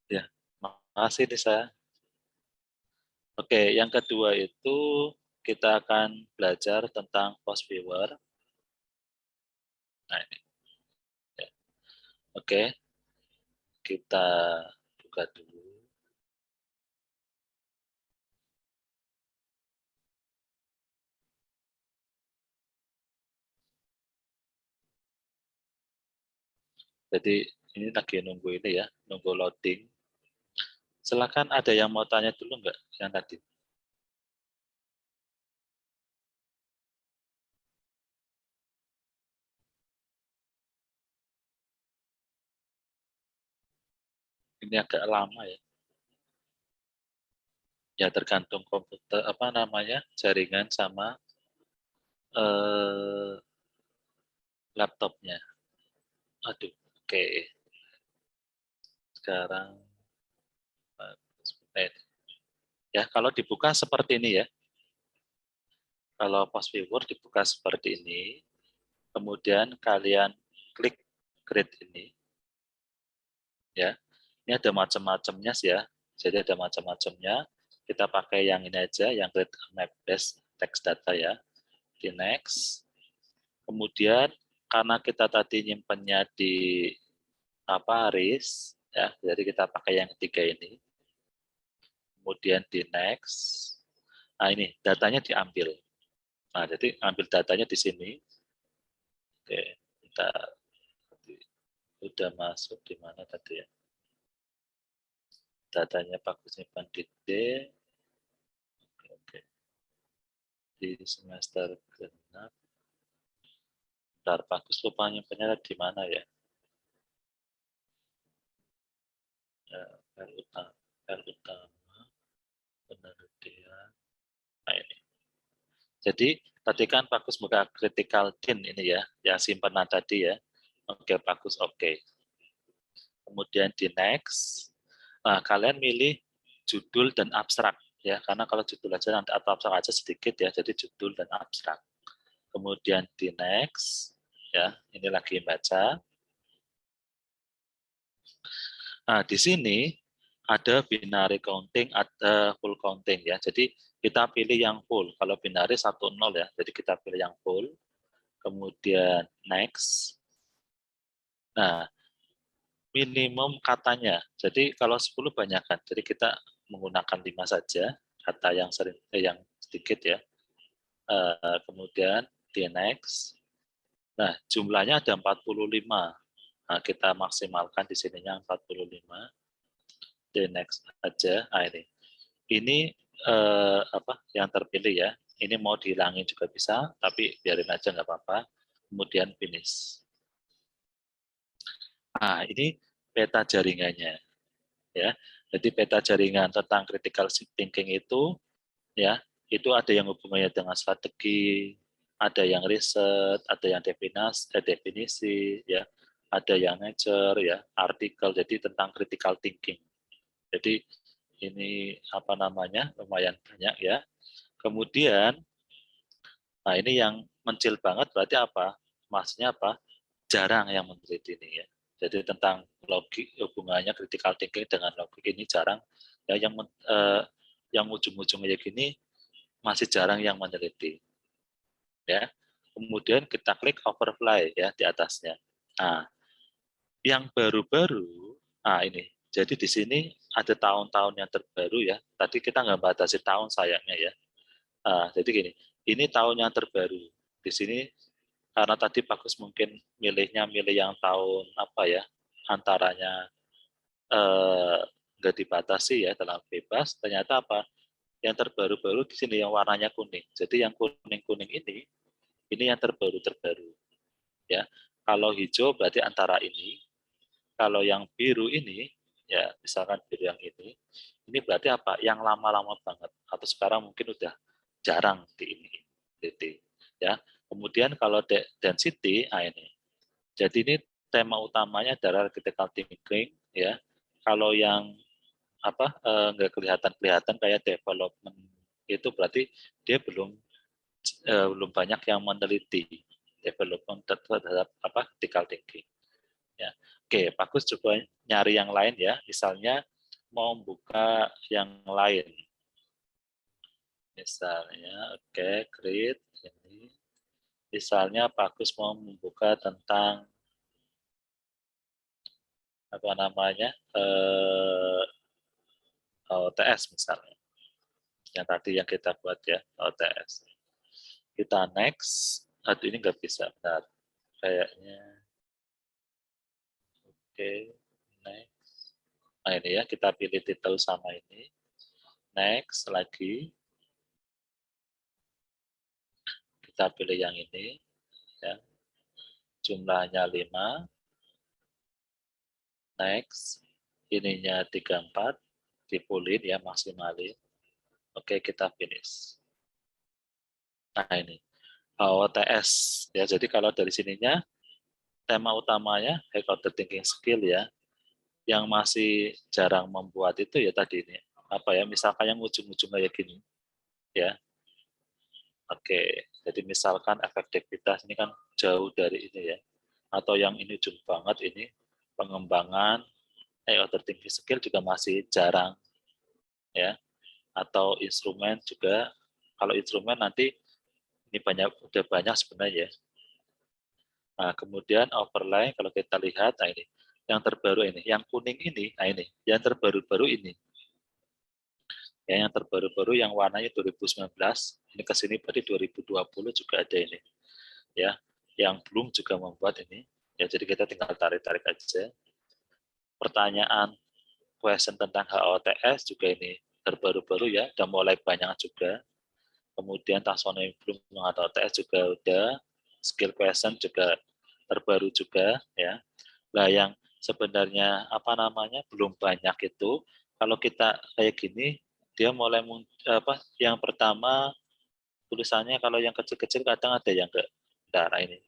Ya, makasih Nisa. Oke, yang kedua itu kita akan belajar tentang post viewer. Nah ini. Ya. Oke, kita buka dulu. Jadi ini lagi nunggu ini ya, nunggu loading. Silakan ada yang mau tanya dulu nggak yang tadi? Ini agak lama ya. Ya tergantung komputer jaringan sama laptopnya. Aduh, oke. Sekarang ya kalau dibuka seperti ini ya. Kalau post viewer dibuka seperti ini, kemudian kalian klik create ini, ya. Ini ada macam-macamnya sih ya. Jadi ada macam-macamnya. Kita pakai yang ini aja, yang create map based text data ya. Di next. Kemudian karena kita tadi nyimpennya di RIS, ya. Jadi kita pakai yang ketiga ini. Kemudian di next. Nah ini datanya diambil. Nah, jadi ambil datanya di sini. Oke, kita udah masuk di mana tadi ya? Datanya bagus nyimpan di D. Oke. Di semester genap. Bentar, bagus lupa nyimpannya di mana ya? File utama, penelitian. Nah ini. Jadi tadi kan bagus buka critical din ini ya, yang simpanan tadi ya. Oke, bagus, oke. Kemudian di next, nah kalian milih judul dan abstrak ya, karena kalau judul aja nanti atau abstrak aja sedikit ya, jadi judul dan abstrak. Kemudian di next, ya ini lagi baca. Nah di sini ada binary counting, ada full counting ya. Jadi kita pilih yang full. Kalau binary 1, 0 ya, jadi kita pilih yang full. Kemudian next. Nah minimum katanya. Jadi kalau 10 banyak kan. Jadi kita menggunakan 5 saja, kata yang sering yang sedikit ya. Kemudian di next. Nah, jumlahnya ada 45. Nah, kita maksimalkan di sininya 45. Di next aja. Nah, ini. Ini yang terpilih ya. Ini mau dihilangin juga bisa, tapi biarin aja nggak apa-apa. Kemudian finish. Nah, ini peta jaringannya. Ya, jadi peta jaringan tentang critical thinking itu, ya, itu ada yang hubungannya dengan strategi, ada yang riset, ada yang definisi, ya, ada yang nature, ya, artikel. Jadi tentang critical thinking. Jadi ini apa namanya lumayan banyak ya. Kemudian, nah ini yang mencil banget berarti apa? Maksudnya apa? Jarang yang meneliti ini ya. Jadi tentang logik hubungannya critical thinking dengan logik ini jarang. Ya yang ujung-ujungnya gini masih jarang yang meneliti. Ya. Kemudian kita klik overfly ya di atasnya. Nah, yang baru-baru, nah ini. Jadi di sini ada tahun-tahun yang terbaru ya. Tadi kita nggak batasi tahun sayangnya ya. Jadi gini, ini tahun yang terbaru. Di sini karena tadi Bagus mungkin milih yang tahun apa ya, antaranya nggak dibatasi ya dalam bebas. Ternyata apa? Yang terbaru-baru di sini yang warnanya kuning. Jadi yang kuning-kuning ini yang terbaru-terbaru. Ya, kalau hijau berarti antara ini. Kalau yang biru ini, ya misalkan biru yang ini berarti apa? Yang lama-lama banget atau sekarang mungkin udah jarang di ini. Ya. Kemudian kalau density, ini. Jadi ini tema utamanya adalah critical thinking, ya. Kalau yang apa nggak kelihatan kayak development itu berarti dia belum banyak yang meneliti development terhadap apa critical thinking. Ya. Oke, bagus coba nyari yang lain ya. Misalnya mau buka yang lain. Misalnya, oke, create ini. Misalnya bagus mau membuka tentang apa namanya OTS misalnya. Yang tadi yang kita buat ya OTS. Kita next. Aduh ini nggak bisa, benar. Kayaknya. Oke, next. Nah ini ya, kita pilih title sama ini. Next lagi. Kita pilih yang ini. Ya. Jumlahnya 5. Next. Ininya 34. Dipulin ya, maksimalin. Oke, kita finish. Nah ini. OTS. Ya, jadi kalau dari sininya, tema utamanya high order thinking skill ya. Yang masih jarang membuat itu ya tadi ini. Apa ya, misalkan yang ujung-ujung kayak gini. Ya. Oke, jadi misalkan efektivitas ini kan jauh dari ini ya. Atau yang ini ujung banget ini, pengembangan order thinking skill juga masih jarang. Ya. Atau instrumen juga, kalau instrumen nanti ini udah banyak sebenarnya ya. Nah, kemudian overlay kalau kita lihat, nah ini yang terbaru ini, yang kuning ini, nah ini, yang terbaru-baru ini. Ya, yang terbaru-baru yang warnanya 2019, ini ke sini berarti 2020 juga ada ini. Ya, yang belum juga membuat ini. Ya, jadi kita tinggal tarik-tarik aja. Pertanyaan question tentang HOTS juga ini terbaru-baru ya, udah mulai banyak juga. Kemudian taksonomi belum atau OTS juga udah, skill question juga terbaru juga ya. Nah, yang sebenarnya apa namanya belum banyak itu kalau kita kayak gini dia mulai apa yang pertama tulisannya kalau yang kecil-kecil kadang ada yang enggak bentar ini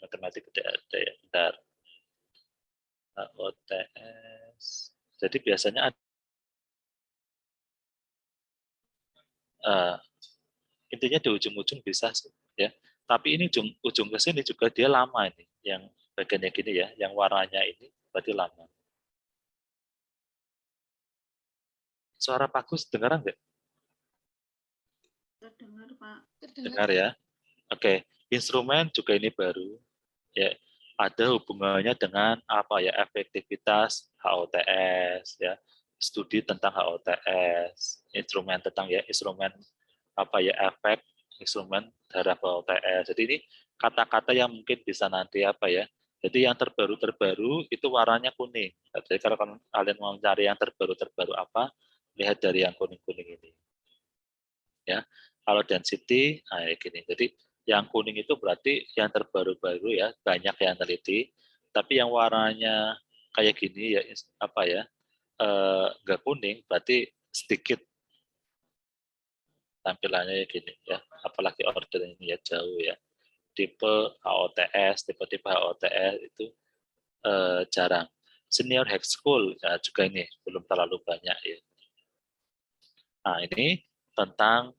matematik tidak ada ya bentar OTS jadi biasanya ada intinya di ujung-ujung bisa ya tapi ini ujung ke sini juga dia lama ini yang bagiannya gini ya yang warnanya ini berarti lama. Suara bagus dengaran nggak? Terdengar, Pak. Dengar ya. Oke, instrumen juga ini baru. Ya, ada hubungannya dengan apa ya efektivitas HOTS ya, studi tentang HOTS, instrumen tentang ya instrumen apa ya efek instrumen terhadap HOTS. Jadi ini kata-kata yang mungkin bisa nanti apa ya. Jadi yang terbaru itu warnanya kuning. Jadi kalau kalian mau mencari yang terbaru apa, lihat dari yang kuning-kuning ini. Ya. Kalau density, nah kayak gini. Jadi yang kuning itu berarti yang terbaru-baru ya, banyak yang teliti. Tapi yang warnanya kayak gini ya, apa ya, nggak kuning, berarti sedikit tampilannya gini ya. Apalagi order ini ya jauh ya. Tipe HOTS, tipe-tipe HOTS itu jarang. Senior high school ya juga ini belum terlalu banyak ya. Nah ini tentang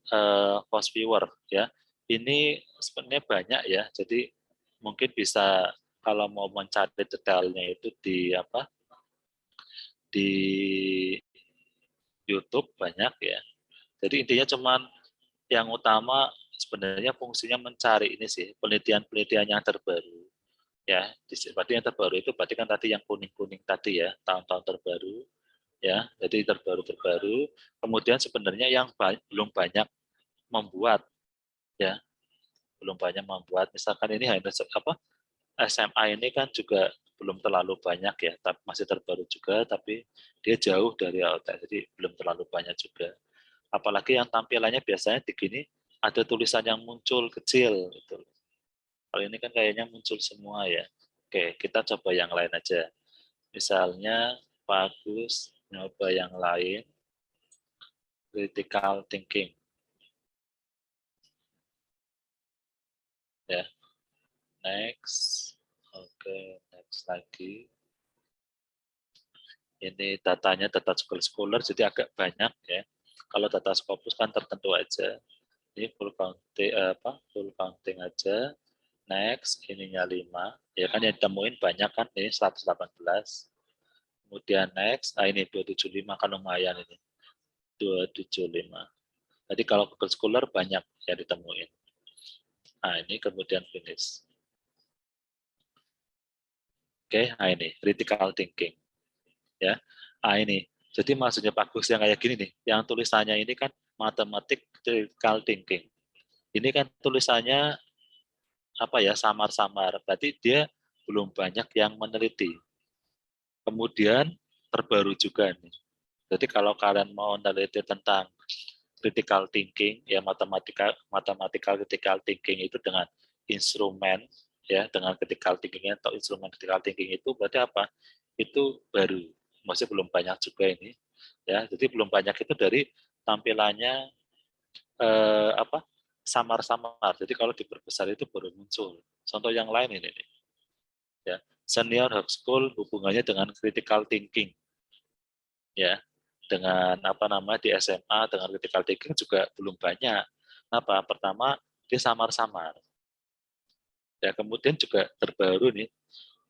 post viewer ya. Ini sebenarnya banyak ya. Jadi mungkin bisa kalau mau mencari detailnya itu di apa di YouTube banyak ya. Jadi intinya cuman yang utama sebenarnya fungsinya mencari ini sih penelitian-penelitian yang terbaru ya. Berarti yang terbaru itu berarti kan tadi yang kuning-kuning tadi ya, tahun-tahun terbaru ya. Jadi terbaru-terbaru. Kemudian sebenarnya yang belum banyak membuat ya, belum banyak membuat. Misalkan ini hanya apa SMA ini kan juga belum terlalu banyak ya, tapi masih terbaru juga, tapi dia jauh dari AOT, jadi belum terlalu banyak juga. Apalagi yang tampilannya biasanya di gini ada tulisan yang muncul kecil gitu. Kalau ini kan kayaknya muncul semua ya. Oke, kita coba yang lain aja. Misalnya Pak Agus nyoba yang lain, critical thinking. Ya, next. Oke, next lagi. Ini datanya data scholar, jadi agak banyak ya. Kalau data Scopus kan tertentu aja. Ini full counting full counting aja. Next, ininya 5. Ya kan yang ditemuin banyak kan, ini 118. Kemudian next, ini 275 kan lumayan ini. 275. Jadi kalau Google Scholar banyak yang ditemuin. Nah, ini kemudian finish. Oke, nah ini critical thinking. Ya. Nah, ini. Jadi maksudnya bagus yang kayak gini nih. Yang tulisannya ini kan matematik critical thinking. Ini kan tulisannya apa ya, samar-samar. Berarti dia belum banyak yang meneliti. Kemudian terbaru juga nih. Jadi kalau kalian mau meneliti tentang critical thinking, ya matematika critical thinking itu dengan instrumen, ya dengan critical thinking atau instrumen critical thinking itu berarti apa? Itu baru, masih belum banyak juga ini, ya. Jadi belum banyak itu dari tampilannya apa? Samar-samar. Jadi kalau diperbesar itu baru muncul. Contoh yang lain ini, ya. Senior high school hubungannya dengan critical thinking, ya. Dengan apa namanya di SMA dengan critical thinking juga belum banyak. Kenapa? Pertama dia samar-samar. Ya kemudian juga terbaru nih.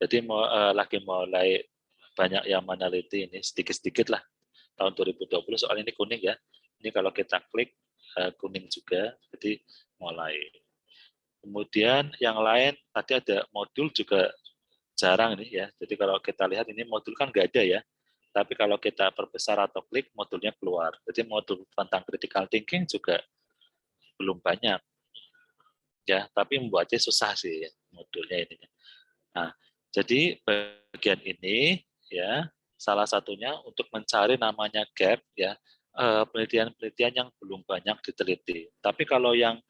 Jadi lagi mulai banyak yang meneliti ini sedikit-sedikit lah tahun 2020 soal ini kuning ya. Ini kalau kita klik kuning juga. Jadi mulai. Kemudian yang lain tadi ada modul juga jarang nih ya. Jadi kalau kita lihat ini modul kan nggak ada ya. Tapi kalau kita perbesar atau klik, modulnya keluar. Jadi modul tentang critical thinking juga belum banyak. Ya, tapi membuatnya susah sih modulnya ini. Nah, jadi bagian ini ya salah satunya untuk mencari namanya gap ya, penelitian-penelitian yang belum banyak diteliti. Tapi kalau yang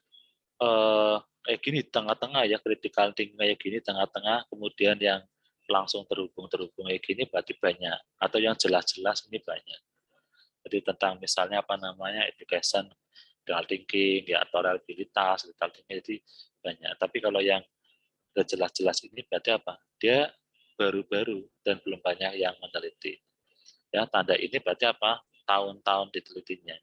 kayak gini tengah-tengah ya, critical thinking kayak gini tengah-tengah, kemudian yang langsung terhubung kayak gini berarti banyak, atau yang jelas-jelas ini banyak. Jadi tentang misalnya apa namanya education, critical thinking ya, atau reliabilitas, critical thinking, jadi banyak. Tapi kalau yang udah jelas-jelas ini berarti apa? Dia baru-baru dan belum banyak yang meneliti. Ya, tanda ini berarti apa? Tahun-tahun ditelitinya.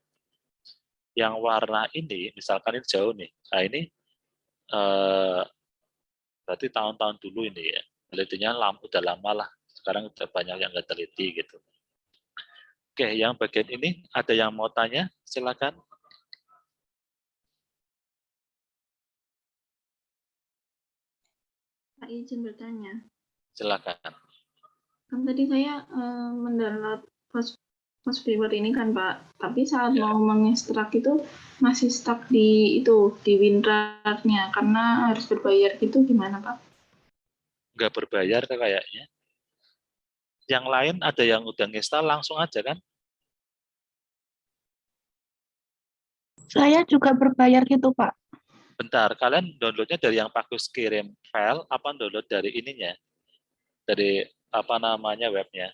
Yang warna ini, misalkan ini jauh nih. Nah ini berarti tahun-tahun dulu ini ya. Telitinya udah lama lah. Sekarang udah banyak yang nggak teliti gitu. Oke, yang bagian ini ada yang mau tanya? Silakan. Pak izin bertanya. Silakan. Kan tadi saya mendownload post viewer ini kan Pak, tapi saat mau mengekstrak itu masih stuck di WinRAR-nya karena harus berbayar gitu, gimana Pak? Nggak berbayar kayaknya. Yang lain ada yang udah nginstal langsung aja kan? Saya juga berbayar gitu, Pak. Bentar, kalian downloadnya dari yang Pak Gus kirim file, apa download dari ininya? Dari apa namanya webnya?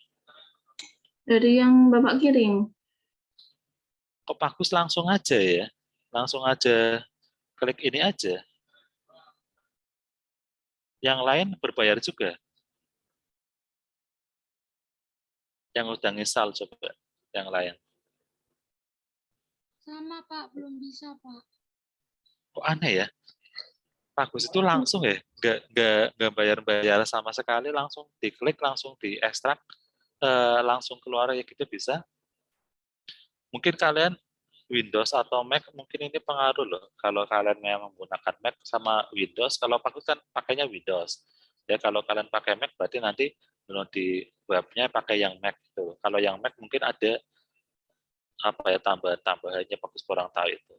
Dari yang Bapak kirim. Kok Pak Gus langsung aja ya? Langsung aja klik ini aja. Yang lain berbayar juga. Yang udah nginstal coba, yang lain. Sama Pak, belum bisa Pak. Kok aneh ya? Pak Gus itu langsung ya, nggak bayar-bayar sama sekali, langsung diklik, langsung diekstrak, langsung keluar ya gitu bisa. Mungkin kalian Windows atau Mac mungkin ini pengaruh loh. Kalau kalian memang menggunakan Mac sama Windows, kalau Pak Gus kan pakainya Windows. Ya kalau kalian pakai Mac berarti nanti download di webnya pakai yang Mac itu. Kalau yang Mac mungkin ada apa ya tambahan-tambahannya Pak Gus kurang tahu itu.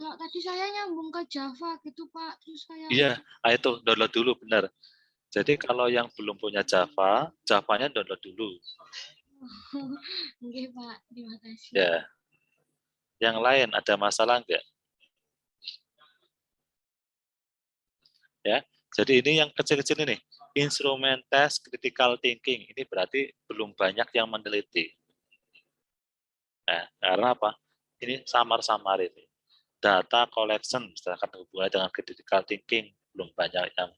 Kalau tadi saya nyambung ke Java gitu Pak, terus kayak Iya, itu download dulu benar. Jadi kalau yang belum punya Java, Java-nya download dulu. Oke Pak, terima kasih. Ya. Yang lain ada masalah enggak? Ya. Jadi ini yang kecil-kecil ini, instrumen test critical thinking. Ini berarti belum banyak yang meneliti. Nah, karena apa? Ini samar-samar ini. Data collection, misalkan hubungannya dengan critical thinking, belum banyak yang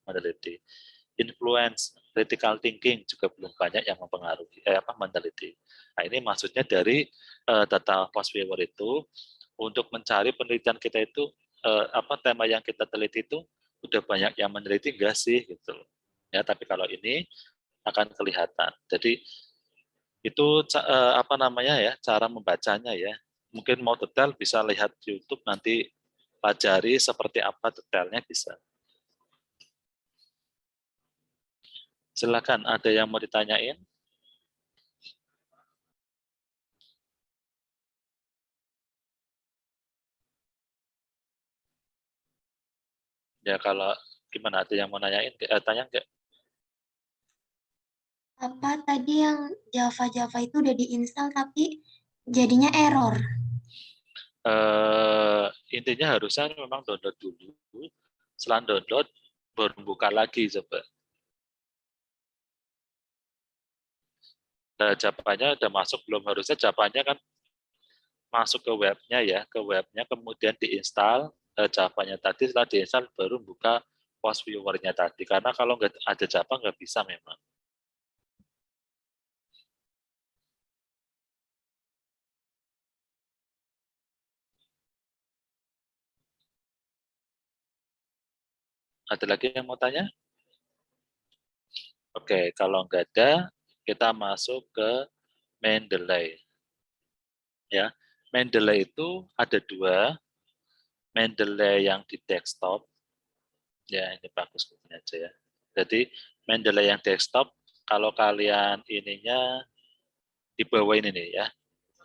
meneliti. Influence critical thinking juga belum banyak yang mempengaruhi meneliti. Nah, ini maksudnya dari data post viewer itu untuk mencari penelitian kita itu tema yang kita teliti itu udah banyak yang meneliti enggak sih gitu. Ya, tapi kalau ini akan kelihatan. Jadi itu cara membacanya ya. Mungkin mau detail bisa lihat di YouTube nanti pelajari seperti apa detailnya bisa. Silakan, ada yang mau ditanyain? Ya kalau gimana, ada yang mau nanyain? Tanya nggak? Apa tadi yang Java itu udah diinstal tapi jadinya error? Intinya harusnya memang download dulu. Setelah download, baru buka lagi coba. Nah, Java-nya udah masuk belum? Harusnya Java-nya kan masuk ke webnya ya, ke webnya kemudian diinstal Java-nya tadi, setelah diinstal baru buka post viewer-nya tadi. Karena kalau nggak ada Java nggak bisa memang. Ada lagi yang mau tanya? Oke, kalau nggak ada, kita masuk ke Mendeley. Ya, Mendeley itu ada dua. Mendeley yang di desktop, ya ini bagus bukunya aja ya. Jadi Mendeley yang desktop, kalau kalian ininya di bawah ini nih ya,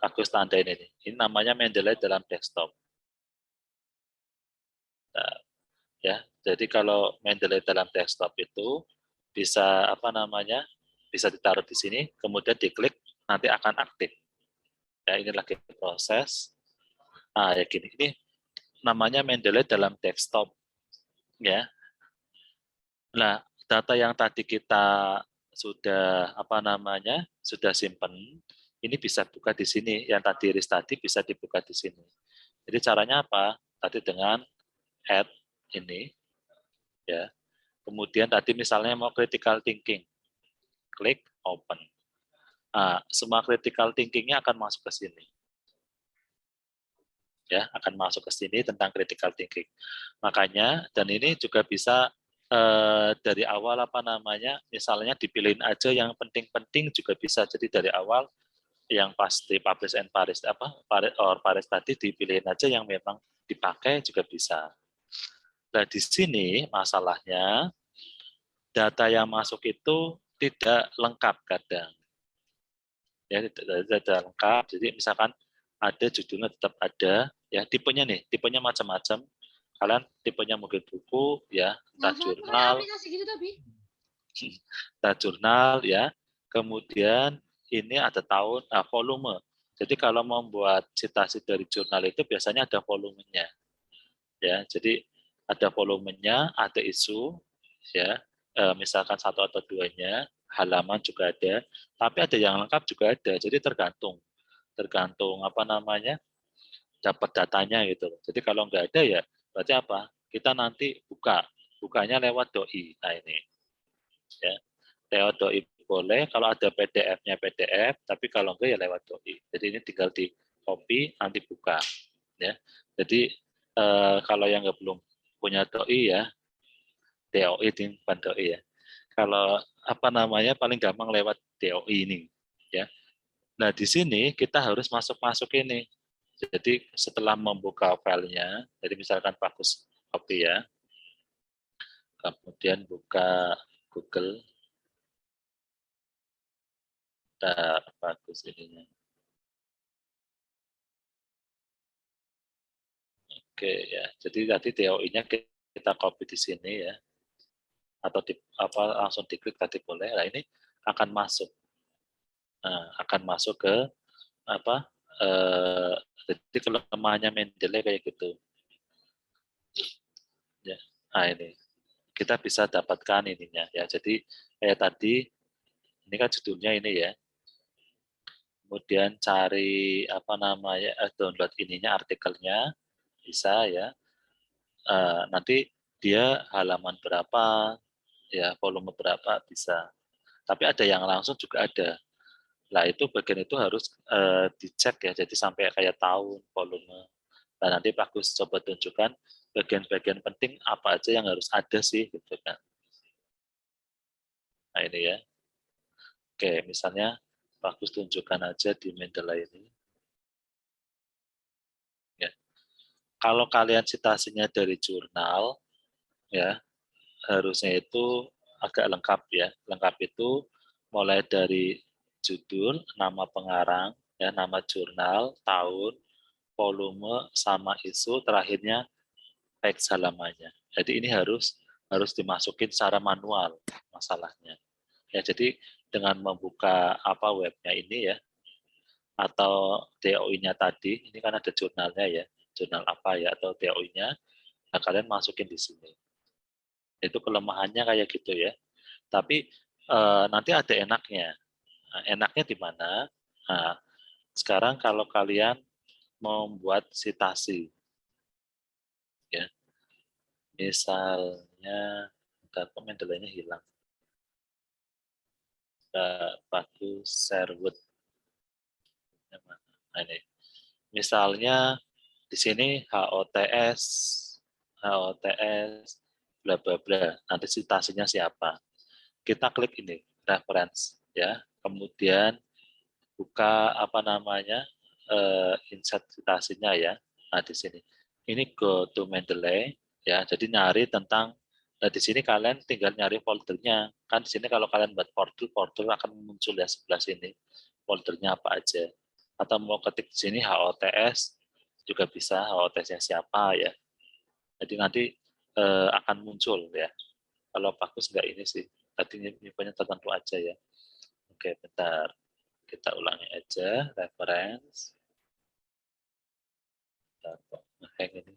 bagus tanda ini nih. Ini namanya Mendeley dalam desktop. Nah, ya, jadi kalau Mendeley dalam desktop itu bisa bisa ditaruh di sini, kemudian diklik nanti akan aktif. Ya ini lagi proses. Nah ya gini, ini namanya Mendeley dalam desktop ya. Nah, data yang tadi kita sudah simpan, ini bisa buka di sini. Yang tadi list tadi bisa dibuka di sini. Jadi caranya apa? Tadi dengan add ini, ya. Kemudian tadi misalnya mau critical thinking, klik open. Nah, semua critical thinkingnya akan masuk ke sini. Ya, akan masuk ke sini tentang critical thinking. Makanya, dan ini juga bisa dari awal misalnya dipilihin aja yang penting-penting juga bisa. Jadi dari awal yang pasti publish and Paris tadi dipilihin aja yang memang dipakai juga bisa. Nah di sini masalahnya data yang masuk itu tidak lengkap kadang. Ya tidak lengkap. Jadi misalkan ada judulnya tetap ada, ya tipenya macam-macam. Kalian tipenya mungkin buku, ya, entah jurnal, entah jurnal, ya. Kemudian ini ada tahun, volume. Jadi kalau membuat citasi dari jurnal itu biasanya ada volumenya. Ya, jadi ada volumenya, ada isu, ya, misalkan 1 atau 2-nya, halaman juga ada, tapi ada yang lengkap juga ada. Jadi tergantung apa namanya, dapat datanya gitu. Jadi kalau nggak ada ya berarti apa? Kita nanti bukanya lewat doi. Nah ini, ya, lewat doi boleh. Kalau ada PDF-nya PDF, tapi kalau enggak ya lewat doi. Jadi ini tinggal di copy nanti buka, ya. Jadi kalau yang nggak belum punya doi ya, DOI bukan doi ya. Kalau apa namanya paling gampang lewat DOI ini, ya. Nah di sini kita harus masuk ini. Jadi setelah membuka filenya, jadi misalkan bagus copy ya, kemudian buka Google, bagus ininya. Oke ya, jadi tadi DOI-nya kita copy di sini ya, atau langsung diklik tadi boleh. Nah ini akan masuk, akan masuk ke apa? Jadi kelemahannya Mendeley kayak gitu. Ya, nah ini kita bisa dapatkan ininya ya. Jadi kayak tadi, ini kan judulnya ini ya. Kemudian cari apa namanya, download ininya, artikelnya bisa ya. Nanti dia halaman berapa, ya volume berapa bisa. Tapi ada yang langsung juga ada. Nah itu bagian itu harus dicek ya, jadi sampai kayak tahun, volume. Nah nanti bagus coba tunjukkan bagian-bagian penting apa aja yang harus ada sih gitu kan. Nah ini ya. Oke, misalnya bagus tunjukkan aja di Mendeley ini. Ya. Kalau kalian citasinya dari jurnal, ya harusnya itu agak lengkap ya. Lengkap itu mulai dari judul, nama pengarang, ya nama jurnal, tahun, volume, sama isu, terakhirnya teks halamannya. Jadi ini harus dimasukin secara manual masalahnya. Ya jadi dengan membuka apa webnya ini ya, atau DOI-nya tadi, ini kan ada jurnalnya ya, jurnal apa ya atau DOI-nya, nah kalian masukin di sini. Itu kelemahannya kayak gitu ya. Tapi nanti ada enaknya. Nah, enaknya di mana? Nah, sekarang kalau kalian membuat citasi, ya, misalnya, bentar, kok Mendeley-nya hilang. Bagus, Sherwood. Nah, ini. Misalnya di sini HOTS, bla bla bla. Nanti citasinya siapa? Kita klik ini, reference, ya. Kemudian buka apa namanya, insert citasinya ya. Nah di sini, ini go to Mendeley, ya. Jadi nyari tentang, nah di sini kalian tinggal nyari foldernya. Kan di sini kalau kalian buat folder akan muncul ya sebelah sini foldernya apa aja. Atau mau ketik di sini HOTS juga bisa, HOTS-nya siapa ya. Jadi nanti akan muncul ya. Kalau bagus enggak ini sih. Tadi infonya tertentu aja ya. Oke, bentar. Kita ulangi aja, reference. Bentar, kok nge-hang ini.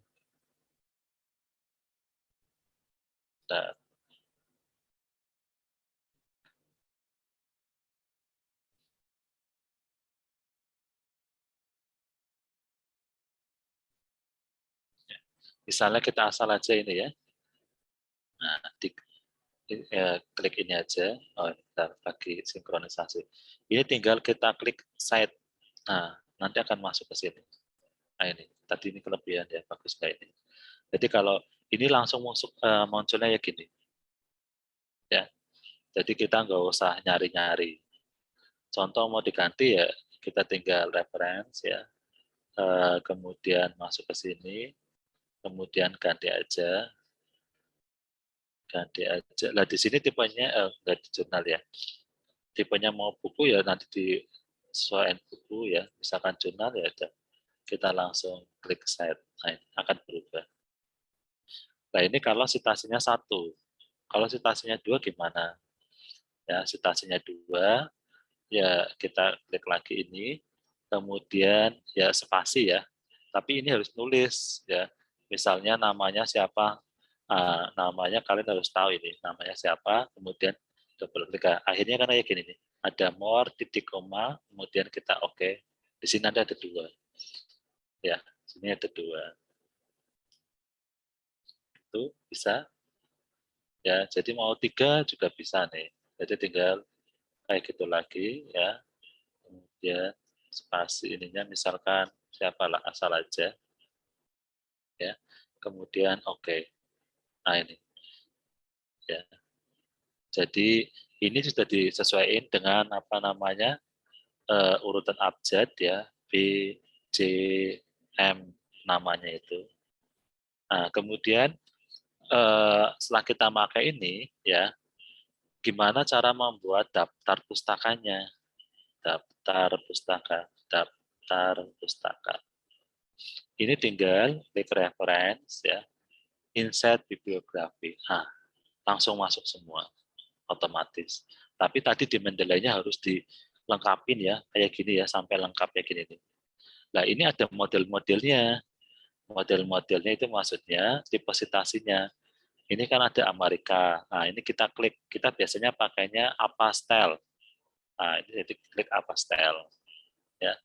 Bentar. Misalnya kita asal aja ini ya. Nah, klik ini aja. Oh, bentar, lagi sinkronisasi. Ini tinggal kita klik site. Nah, nanti akan masuk ke sini. Nah ini, tadi ini kelebihan ya, bagus kayak ini. Jadi kalau ini langsung munculnya ya gini. Ya, jadi kita nggak usah nyari-nyari. Contoh mau diganti ya, kita tinggal reference ya. Kemudian masuk ke sini, kemudian ganti aja. Ganti aja. Lah di sini tipenya nggak di jurnal ya. Tipenya mau buku ya nanti disesuaikan buku ya. Misalkan jurnal ya ada. Kita langsung klik site. Nah, ini akan berubah. Nah ini kalau citasinya 1. Kalau citasinya 2 gimana? Ya, citasinya 2, ya kita klik lagi ini. kemudian ya spasi ya. Tapi ini harus nulis ya. Misalnya namanya siapa, namanya kalian harus tahu ini namanya siapa, kemudian double klik. Akhirnya kan kayak gini nih, ada more titik koma, kemudian kita oke. Di sini ada 2 ya, sini ada 2 itu bisa ya. Jadi mau 3 juga bisa nih. Jadi tinggal kayak gitu lagi ya. Kemudian spasi ininya misalkan siapa lah, asal aja ya. Kemudian oke. Nah ini ya. Jadi ini sudah disesuaikan dengan apa namanya urutan abjad ya, B, C, M namanya itu. Nah kemudian setelah kita pakai ini ya, gimana cara membuat daftar pustakanya? Daftar pustaka. Ini tinggal klik reference ya, insert bibliografi. Nah, langsung masuk semua otomatis. Tapi tadi di Mendeley-nya harus dilengkapin ya, kayak gini ya, sampai lengkap kayak gini nih. Nah, ini ada model-modelnya. Model-modelnya itu maksudnya tipe citasinya. Ini kan ada Amerika. Nah, ini kita klik. Kita biasanya pakainya apa style. Nah, ini jadi klik apa style. Ya.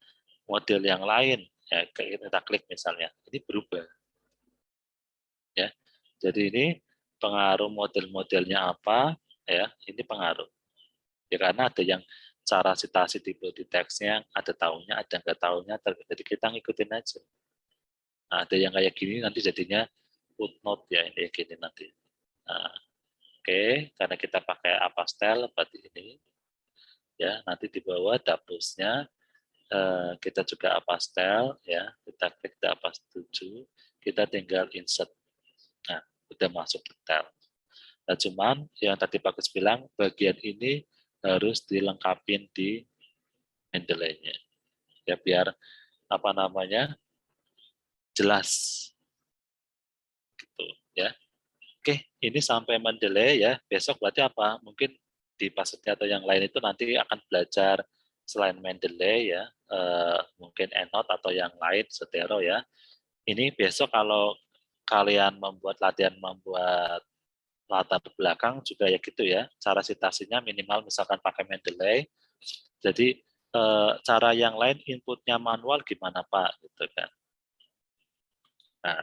Model yang lain, ya, kita klik misalnya. Ini berubah. Ya. Jadi ini pengaruh model-modelnya apa, ya, ini pengaruh. Ya karena ada yang cara citasi tipe di teksnya, ada tahunya, ada nggak tahunya, jadi kita ngikutin aja. Nah, ada yang kayak gini nanti jadinya footnote ya, kayak gini nanti. Nah, oke, karena kita pakai apa style berarti ini, ya nanti di bawah dapusnya kita juga apa style ya, kita klik apa setuju, kita tinggal insert. Nah, udah masuk detail. Nah, cuman yang tadi Bagus bilang, bagian ini harus dilengkapin di Mendeley-nya. Ya biar apa namanya? Jelas. Gitu ya. Oke, ini sampai Mendeley ya. Besok berarti apa? Mungkin di pasutnya atau yang lain itu nanti akan belajar selain Mendeley ya, mungkin ENOT atau yang lain Zotero ya. Ini besok kalau kalian latihan membuat latar belakang juga ya gitu ya, cara citasinya minimal misalkan pakai Mendeley. Jadi cara yang lain inputnya manual gimana Pak gitu kan. Nah,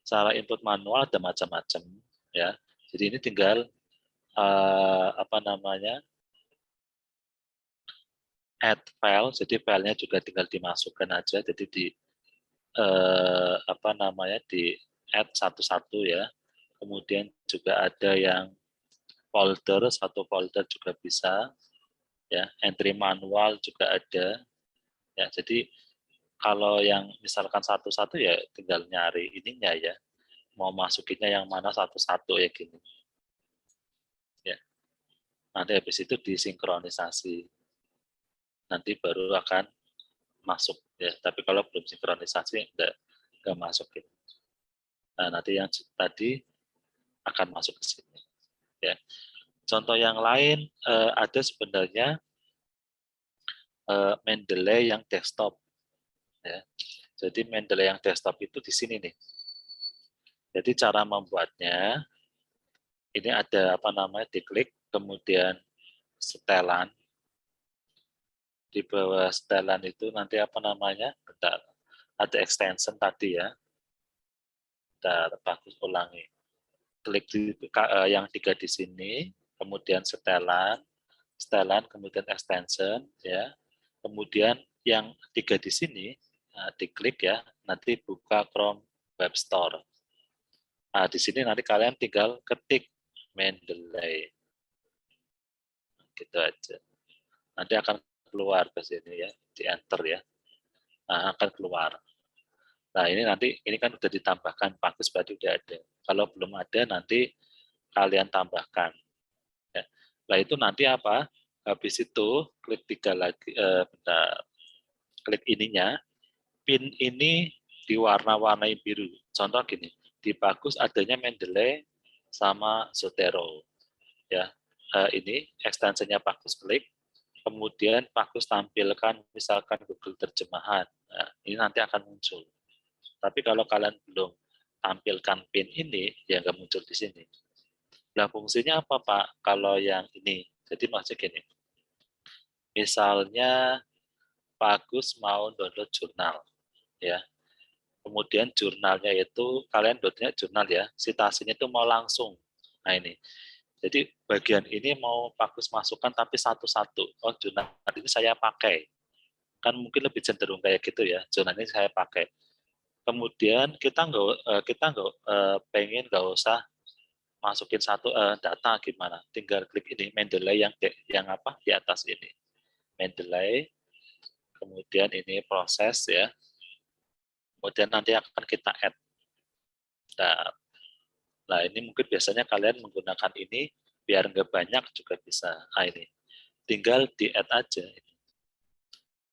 cara input manual ada macam-macam ya. Jadi ini tinggal apa namanya, add file. Jadi filenya juga tinggal dimasukkan aja. Jadi di apa namanya, di add satu-satu ya. Kemudian juga ada yang folder, satu folder juga bisa ya, entry manual juga ada ya. Jadi kalau yang misalkan satu-satu ya tinggal nyari ininya ya, mau masukinnya yang mana satu-satu ya gini ya. Nanti habis itu disinkronisasi, nanti baru akan masuk ya. Tapi kalau belum sinkronisasi enggak masukin. Nah, nanti yang tadi akan masuk ke sini ya. Contoh yang lain ada sebenarnya Mendeley yang desktop ya. Jadi Mendeley yang desktop itu di sini nih. Jadi cara membuatnya ini ada apa namanya, diklik kemudian setelan. Di bawah setelan itu nanti apa namanya? Bentar. Ada extension tadi ya. Bentar, Bagus ulangi. Klik di yang 3 di sini, kemudian setelan, kemudian extension ya. Kemudian yang 3 di sini diklik ya, nanti buka Chrome Web Store. Nah, di sini nanti kalian tinggal ketik Mendeley. Gitu aja. Nanti akan keluar ke sini ya, di enter ya. Nah, akan keluar. Nah, ini nanti ini kan sudah ditambahkan, Bagus berarti sudah ada. Kalau belum ada nanti kalian tambahkan. Ya. Nah, itu nanti apa? Habis itu klik 3 lagi, bentar. Klik ininya, pin ini diwarna-warnai biru. Contoh gini, di Bagus adanya Mendeley sama Zotero. Ya, ini ekstensinya Bagus klik. kemudian Pak Gus tampilkan misalkan Google terjemahan. Nah, ini nanti akan muncul. Tapi kalau kalian belum tampilkan pin ini, ya nggak muncul di sini. Nah, fungsinya apa, Pak? Kalau yang ini, jadi maksudnya gini. Misalnya Pak Gus mau download jurnal, ya. Kemudian jurnalnya itu, kalian downloadnya jurnal ya, citasinya itu mau langsung. Nah ini, jadi bagian ini mau Pak Gus masukkan tapi satu-satu. Oh, jurnal ini saya pakai. Kan mungkin lebih cenderung kayak gitu ya, jurnal ini saya pakai. Kemudian kita nggak pengen nggak usah masukin satu data gimana, tinggal klik ini Mendeley yang apa di atas ini Mendeley, kemudian ini proses ya, kemudian nanti akan kita add. Nah ini mungkin biasanya kalian menggunakan ini biar nggak banyak juga bisa. Nah ini tinggal di add aja.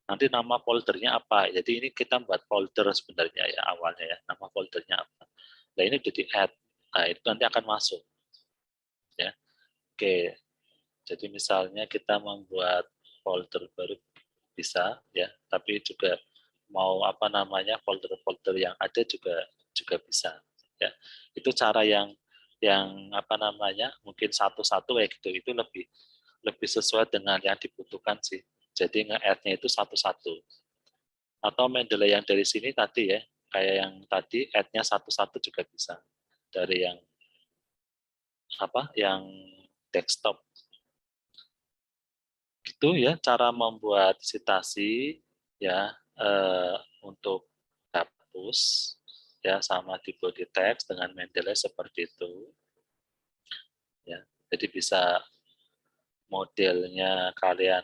Nanti nama foldernya apa? Jadi ini kita buat folder sebenarnya ya awalnya ya, nama foldernya apa. Nah ini udah di add. Nah itu nanti akan masuk. Ya, oke. Jadi misalnya kita membuat folder baru bisa ya, tapi juga mau apa namanya folder-folder yang ada juga bisa. Ya, itu cara yang apa namanya mungkin satu-satu kayak gitu itu lebih sesuai dengan yang dibutuhkan sih. Jadi nge-add-nya itu satu-satu. Atau Mendeley yang dari sini tadi ya, kayak yang tadi add-nya satu-satu juga bisa. Dari yang apa? Yang desktop. Itu ya cara membuat citasi ya untuk hapus ya sama di body text dengan Mendeley seperti itu. Ya, jadi bisa modelnya kalian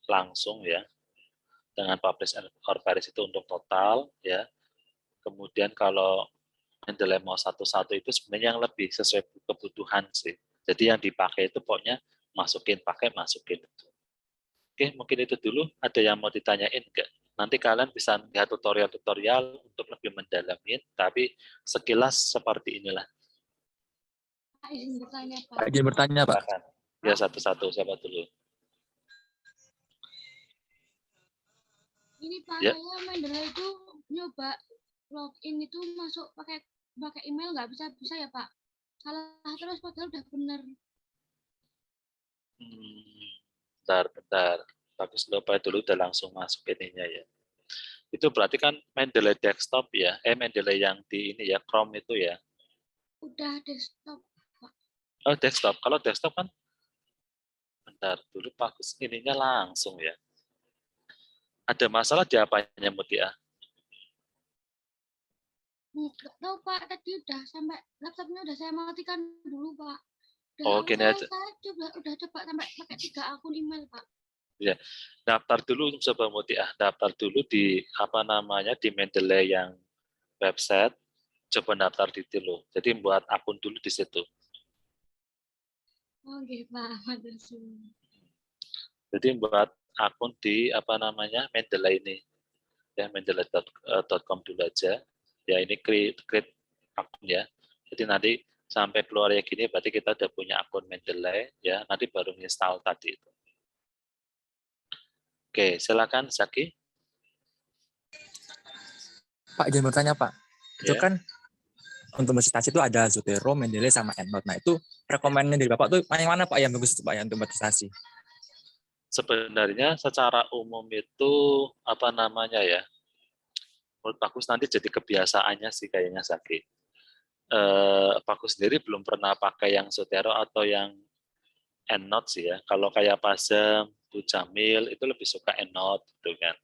langsung ya dengan publish or perish itu untuk total ya. Kemudian kalau Mendeley mau satu-satu itu sebenarnya yang lebih sesuai kebutuhan sih. Jadi yang dipakai itu pokoknya masukin masukin. Oke, mungkin itu dulu. Ada yang mau ditanyain enggak? Nanti kalian bisa lihat tutorial-tutorial untuk lebih mendalamin, tapi sekilas seperti inilah. Pak, izin bertanya, Pak. Pak, izin bertanya, Pak. Silakan. Ya, satu-satu. Siapa dulu? Ini Pak, Ya. saya Mendeley itu nyoba login itu masuk pakai email nggak bisa ya Pak? Salah terus padahal udah bener. Bentar. Bagus lupa dulu udah langsung masuk ininya ya. Itu berarti kan Mendeley desktop ya? Mendeley yang di ini ya, Chrome itu ya? Udah desktop, Pak. Oh, desktop. Kalau desktop kan, bentar dulu bagus ininya langsung ya. Ada masalah di apanya, Mutia? Nggak tahu Pak, tadi udah sampai laptopnya udah saya matikan dulu Pak. Oh, gini aja. Saya udah coba sampai pakai 3 akun email Pak. Ya, daftar dulu Sobat Mutia, daftar dulu di apa namanya di Mendeley yang website, coba daftar di dulu. Jadi buat akun dulu di situ. Oke Pak, makasih. Jadi buat akun di apa namanya Mendeley ini, ya mendeley.com dulu aja. Ya ini create akun ya. Jadi nanti sampai keluar ya gini, berarti kita udah punya akun Mendeley ya. Nanti baru install tadi itu. Oke, silakan Zaki. Pak, izin bertanya, Pak. Itu Ya. kan untuk presentasi itu ada Zotero, Mendeley, sama EndNote. Nah, itu rekomennya dari Bapak tuh yang mana, Pak, yang bagus itu, Pak, yang untuk presentasi? Sebenarnya secara umum itu apa namanya ya? Menurut Bagus nanti jadi kebiasaannya sih kayaknya Zaki. Bagus sendiri belum pernah pakai yang Zotero atau yang EndNote sih ya. Kalau kayak Pasem, Bu Jamil itu lebih suka EndNote gitu kan.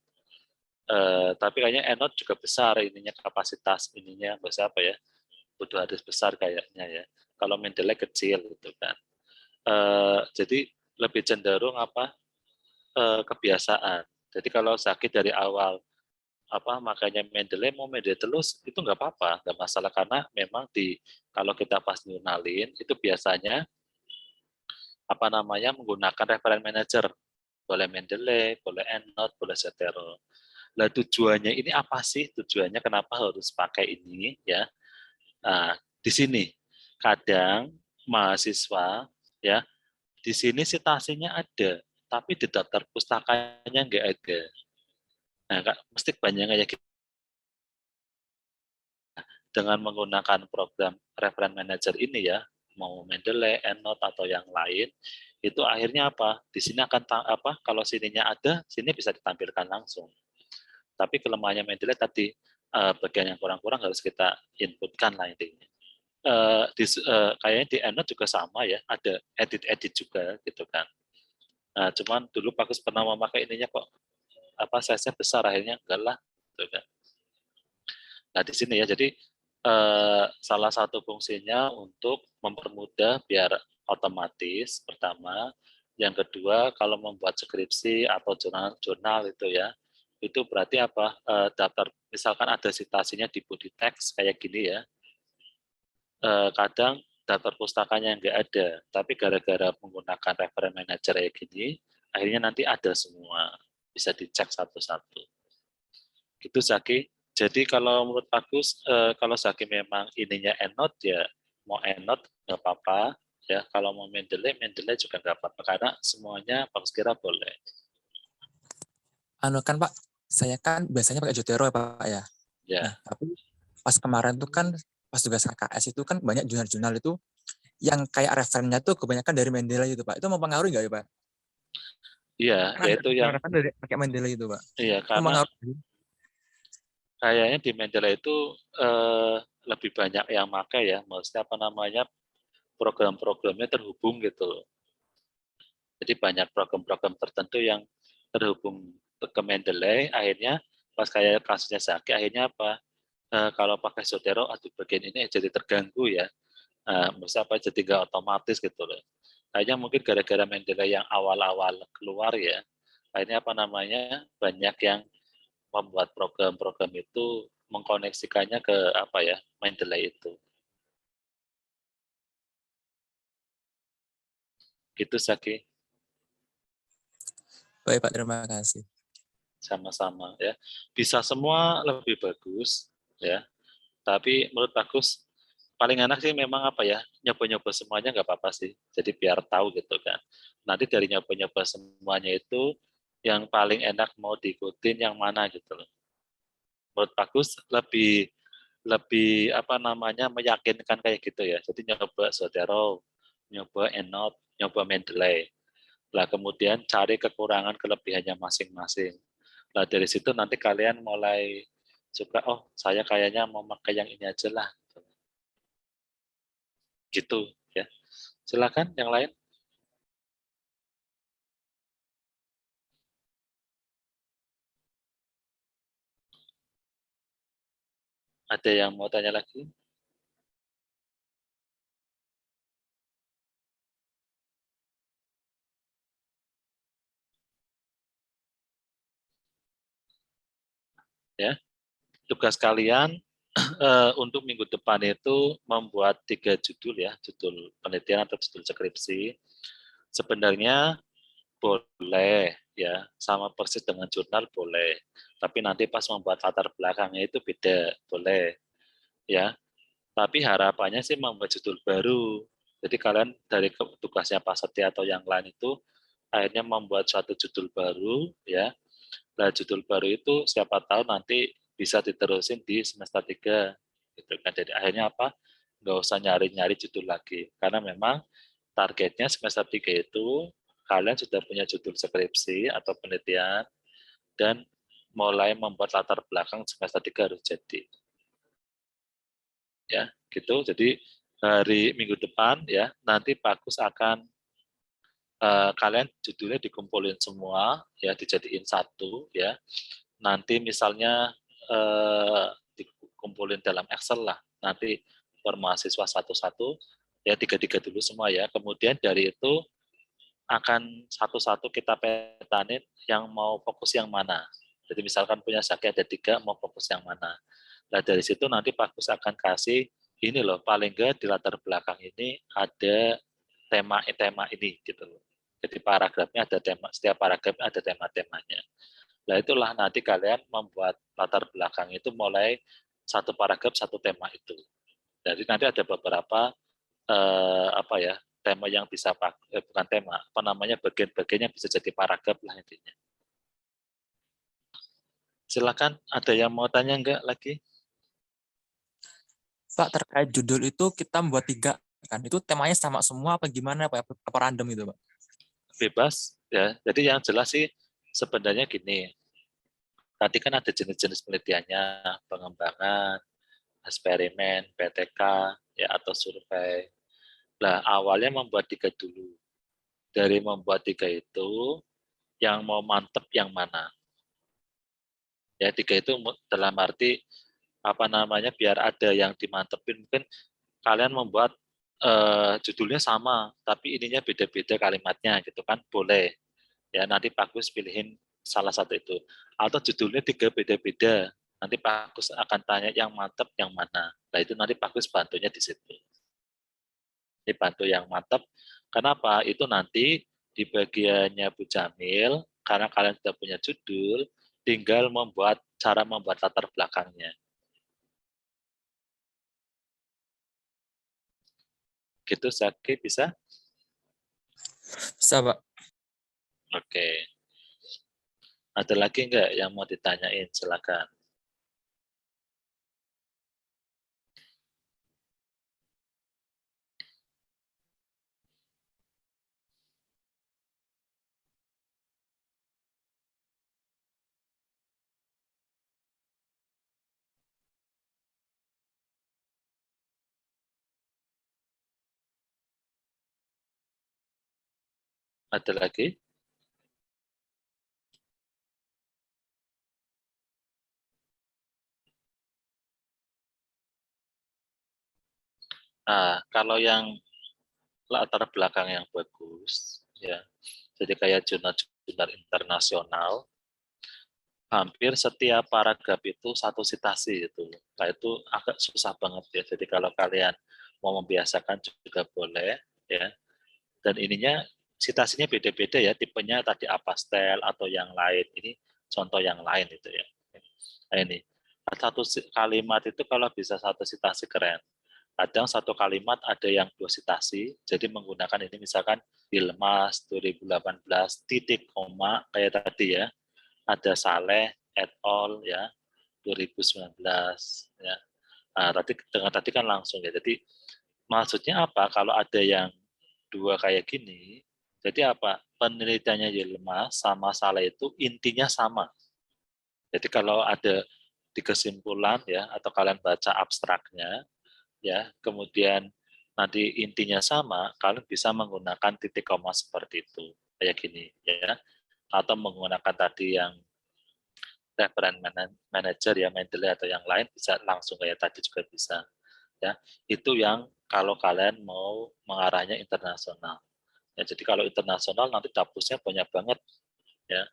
Tapi kayaknya EndNote juga besar ininya kapasitas ininya bahasa apa ya? Butuh harddisk besar kayaknya ya. Kalau Mendeley kecil gitu kan. Jadi lebih cenderung apa? Kebiasaan. Jadi kalau sakit dari awal apa makanya Mendeley mau Mendeley terus itu nggak apa-apa, nggak masalah karena memang kalau kita pas nyunalin itu biasanya apa namanya menggunakan reference manager, boleh Mendeley, boleh EndNote, boleh Zotero. Lah tujuannya ini apa sih? Tujuannya kenapa harus pakai ini ya? Nah, di sini kadang mahasiswa ya di sini citasinya ada, tapi di daftar pustakanya nggak ada. Nah, Kak, mesti banyak kayak gitu. Dengan menggunakan program Reference Manager ini ya, mau Mendeley, EndNote atau yang lain, itu akhirnya apa? Di sini akan kalau sininya ada, sini bisa ditampilkan langsung. Tapi kelemahannya Mendeley tadi bagian yang kurang-kurang harus kita inputkan lah intinya. Kayaknya di EndNote juga sama ya, ada edit-edit juga gitu kan. Nah, cuman dulu Bagus pernah memakai ininya kok size-nya besar, akhirnya enggak lah gitu kan. Nah, di sini ya, jadi salah satu fungsinya untuk mempermudah biar otomatis pertama, yang kedua kalau membuat skripsi atau jurnal itu ya, itu berarti apa? Daftar misalkan ada citasinya di body text kayak gini ya. Kadang daftar pustakanya nggak ada, tapi gara-gara menggunakan reference manager kayak gini, akhirnya nanti ada semua, bisa dicek satu-satu. Gitu Zaki. Jadi kalau menurut Bagus, kalau Zaki memang ininya EndNote ya, mau EndNote nggak apa-apa, ya. Kalau mau Mendeley juga nggak apa-apa, karena semuanya Bagus kira boleh. Anu kan Pak, saya kan biasanya pakai Zotero ya Pak ya. Ya. Nah, tapi pas kemarin tuh kan pas tugas KKS itu kan banyak jurnal-jurnal itu yang kayak referennya tuh kebanyakan dari Mendeley itu Pak. Itu mempengaruhi nggak ya Pak? Iya, Kan yaitu yang dari pakai Mendeley itu Pak. iya, Itu karena mempengaruhi. kayaknya di Mendeley itu lebih banyak yang pakai ya, maksudnya program-programnya terhubung gitu loh. Jadi banyak program-program tertentu yang terhubung ke Mendeley, akhirnya pas kayak kasusnya Zaki, akhirnya apa? Kalau pakai Zotero, aduh bagian ini jadi terganggu ya. Misalnya apa jadi nggak otomatis gitu loh. Akhirnya mungkin gara-gara Mendeley yang awal-awal keluar ya, akhirnya banyak yang membuat program-program itu mengkoneksikannya ke Mendeley itu. Gitu Zaki. Baik Pak, terima kasih. Sama-sama ya. Bisa semua lebih bagus ya. Tapi menurut Bagus paling enak sih memang nyoba-nyoba semuanya nggak apa-apa sih. Jadi biar tahu gitu kan. Nanti dari nyoba-nyoba semuanya itu yang paling enak mau diikutin yang mana gitu loh. Menurut Bagus lebih meyakinkan kayak gitu ya. Jadi nyoba Zotero, nyoba EndNote, nyoba Mendeley. Lah kemudian cari kekurangan kelebihannya masing-masing. Nah dari situ nanti kalian mulai suka, oh saya kayaknya mau pakai yang ini aja lah. Gitu ya. Silakan yang lain. Ada yang mau tanya lagi? Ya, tugas kalian untuk minggu depan itu membuat 3 judul ya, judul penelitian atau judul skripsi. Sebenarnya boleh ya, sama persis dengan jurnal boleh. Tapi nanti pas membuat latar belakangnya itu beda, boleh ya. Tapi harapannya sih membuat judul baru. Jadi kalian dari tugasnya Pak Setia atau yang lain itu akhirnya membuat suatu judul baru ya. Nah, judul baru itu siapa tahu nanti bisa diterusin di semester 3 gitu kan. Jadi akhirnya nggak usah nyari-nyari judul lagi. Karena memang targetnya semester 3 itu kalian sudah punya judul skripsi atau penelitian dan mulai membuat latar belakang semester 3 harus jadi. Ya, gitu. Jadi hari minggu depan ya, nanti Bagus akan kalian judulnya dikumpulin semua ya, dijadiin satu ya. Nanti misalnya dikumpulin dalam Excel lah. Nanti per mahasiswa satu-satu ya, 3-3 dulu semua ya. Kemudian dari itu akan satu-satu kita petanin yang mau fokus yang mana. Jadi misalkan punya Zaki ada 3, mau fokus yang mana. Nah dari situ nanti Bagus akan kasih ini loh, paling nggak di latar belakang ini ada tema ini gitu loh. Jadi paragrafnya ada tema, setiap paragraf ada tema-temanya. Nah itulah nanti kalian membuat latar belakang itu mulai satu paragraf satu tema itu. Jadi nanti ada beberapa tema yang bisa bukan tema, apa namanya, bagian-bagiannya bisa jadi paragraf lah intinya. Silakan, ada yang mau tanya enggak lagi? Pak, terkait judul itu kita membuat 3 kan, itu temanya sama semua apa gimana Pak? Apa random itu Pak? Bebas ya. Jadi yang jelas sih sebenarnya gini. Tadi kan ada jenis-jenis penelitiannya, pengembangan, eksperimen, PTK, ya atau survei. Nah, awalnya membuat 3 dulu. Dari membuat 3 itu, yang mau mantep yang mana? Ya, 3 itu dalam arti apa namanya, biar ada yang dimantepin. Mungkin kalian membuat judulnya sama, tapi ininya beda-beda kalimatnya gitu kan, boleh. Ya, nanti bagus pilihin salah satu itu. Atau judulnya 3 beda-beda. Nanti bagus akan tanya yang mantep yang mana. Nah, itu nanti bagus bantunya di situ. Dibantu yang mantap. Kenapa? Itu nanti di bagiannya Bu Jamil, karena kalian sudah punya judul, tinggal cara membuat latar belakangnya. Gitu, Zaki, bisa? Bisa Pak. Oke. Ada lagi enggak yang mau ditanyain? Silakan. Ada lagi? Nah, kalau yang latar belakang yang bagus, ya, jadi kayak jurnal-jurnal internasional, hampir setiap paragraf itu satu citasi itu. Nah, itu agak susah banget ya. Jadi kalau kalian mau membiasakan juga boleh ya. Dan ininya citasinya beda-beda ya, tipenya tadi apastel atau yang lain. Ini contoh yang lain itu ya. Nah, ini satu kalimat itu kalau bisa satu citasi keren. Kadang satu kalimat ada yang 2 citasi, jadi menggunakan ini misalkan Yilmaz 2018 titik koma kayak tadi ya, ada Saleh et al ya 2019 ya. Nah, tadi kan langsung ya. Jadi maksudnya apa? Kalau ada yang 2 kayak gini, jadi apa? Penelitiannya Yilmaz sama Saleh itu intinya sama. Jadi kalau ada di kesimpulan ya, atau kalian baca abstraknya ya, kemudian nanti intinya sama, kalian bisa menggunakan titik koma seperti itu kayak gini ya, atau menggunakan tadi yang reference manager ya, Mendeley atau yang lain bisa langsung kayak tadi juga bisa ya. Itu yang kalau kalian mau mengarahnya internasional ya. Jadi kalau internasional nanti dapusnya banyak banget ya,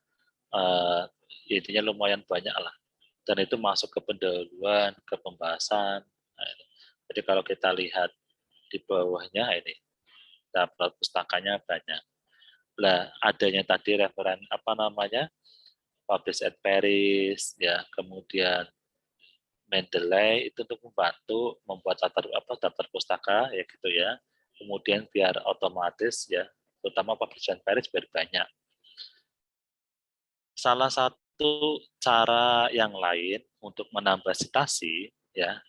intinya lumayan banyak lah, dan itu masuk ke pendahuluan, ke pembahasan. Nah, jadi kalau kita lihat di bawahnya ini, daftar pustakanya banyak. Lah adanya tadi referen apa namanya, Publish at Paris ya, kemudian Mendeley itu untuk membantu membuat daftar pustaka ya gitu ya. Kemudian biar otomatis ya, terutama Publish at Paris biar banyak. Salah satu cara yang lain untuk menambah citasi ya.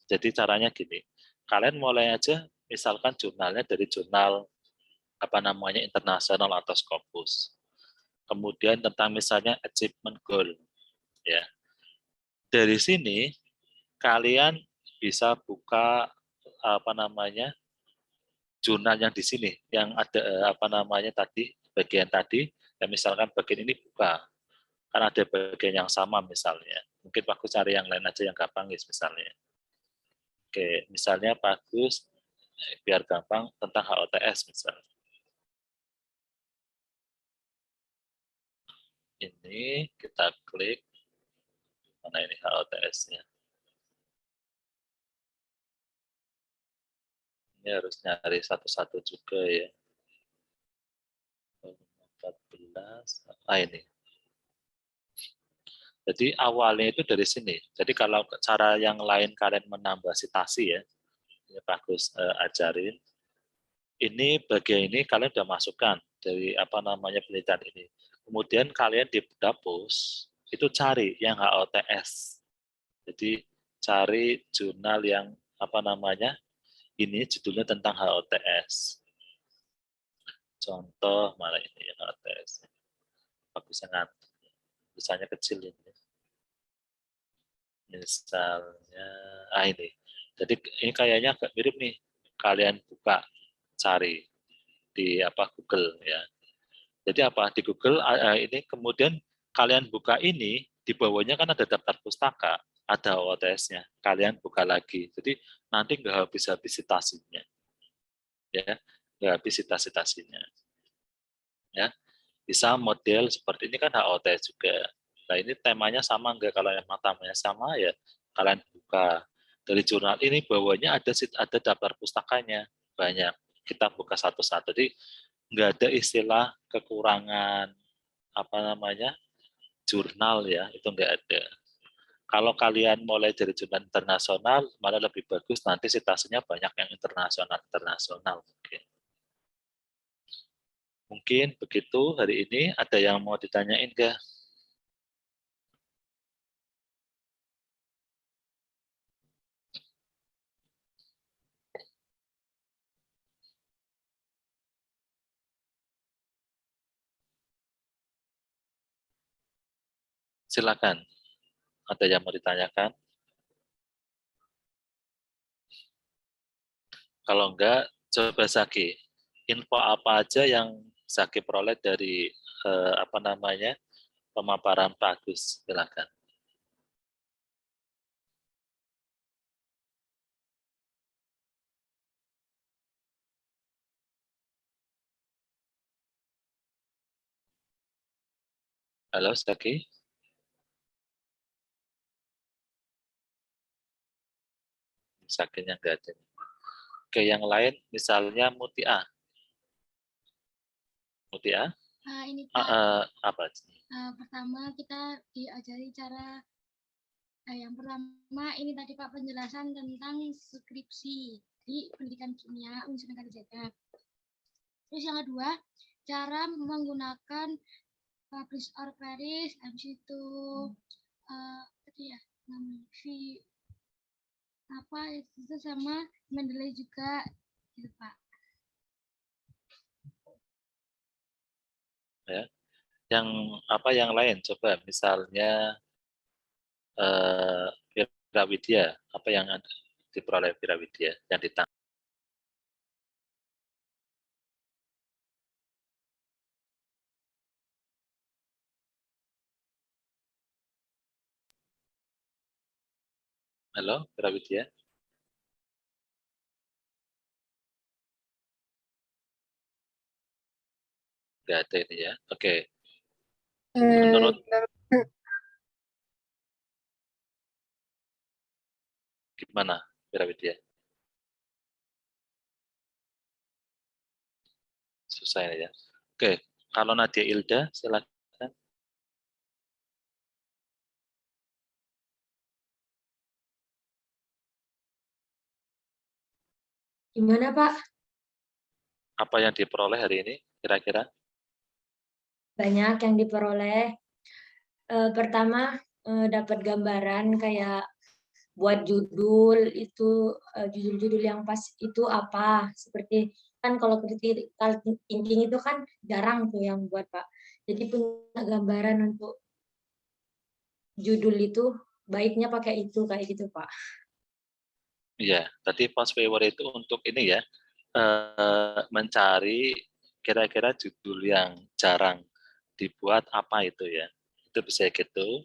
Jadi caranya gini, kalian mulai aja misalkan jurnalnya dari jurnal apa namanya internasional atau Scopus. Kemudian tentang misalnya achievement goal ya. Dari sini kalian bisa buka apa namanya jurnal yang di sini yang ada apa namanya tadi bagian tadi, ya misalkan bagian ini buka. Kan ada bagian yang sama misalnya. Mungkin bagus cari yang lain aja yang gampang misalnya. Oke, misalnya bagus biar gampang tentang HOTS misalnya. Ini kita klik, mana ini HOTS-nya. Ini harus nyari satu-satu juga ya. 14, ini. Jadi awalnya itu dari sini. Jadi kalau cara yang lain kalian menambah citasi ya, ini bagus ajarin. ini bagian ini kalian sudah masukkan dari apa namanya penelitian ini. Kemudian kalian di Pudapus itu cari yang HOTS. Jadi cari jurnal yang apa namanya ini judulnya tentang HOTS. Contoh mana ini yang HOTS? Aku sangat misalnya kecil ini. Misalnya ini. Jadi ini kayaknya agak mirip nih. Kalian buka cari di apa Google ya. Jadi apa di Google ini kemudian kalian buka ini di bawahnya kan ada daftar pustaka, ada OTS-nya. Kalian buka lagi. Jadi nanti nggak habis-habis citasinya. Ya, nggak habis citasinya. Ya, bisa model seperti ini kan HOTS juga. Nah ini temanya sama nggak? Kalau yang temanya sama ya kalian buka dari jurnal ini bawahnya ada daftar pustakanya banyak. Kita buka satu-satu. Jadi nggak ada istilah kekurangan apa namanya jurnal ya, itu nggak ada. Kalau kalian mulai dari jurnal internasional malah lebih bagus, nanti citasinya banyak yang internasional mungkin begitu hari ini. Ada yang mau ditanyain nggak? Silakan. Ada yang mau ditanyakan? Kalau enggak, coba Zaki. Info apa aja yang Zaki peroleh dari apa namanya pemaparan Pak Agus? Silakan. Halo Zaki. Zakinya enggak ada. Oke, yang lain misalnya Mutia. Mutia? Ini Pak, Apa? pertama kita diajari cara yang pertama ini tadi Pak penjelasan tentang skripsi di pendidikan kimia Universitas Gadjah. Terus yang kedua, cara menggunakan publish or perish, habis itu tadi ya apa itu sama Mendeley juga gitu Pak. Ya. Yang apa yang lain coba misalnya Firawidya, apa yang ada diperoleh Firawidya yang ditangkap? Halo Firawidya? Nggak ada ini ya. Oke. Menurut gimana Firawidya? Susah ini ya. Oke, kalau Nadia Ilda silakan. Gimana Pak? Apa yang diperoleh hari ini kira-kira? Banyak yang diperoleh. Pertama dapat gambaran kayak buat judul itu judul-judul yang pas itu apa, seperti kan kalau critical thinking itu kan jarang tuh yang buat Pak. Jadi punya gambaran untuk judul itu baiknya pakai itu kayak gitu Pak. Iya, tadi post paper itu untuk ini ya, mencari kira-kira judul yang jarang dibuat apa itu ya. Itu bisa gitu.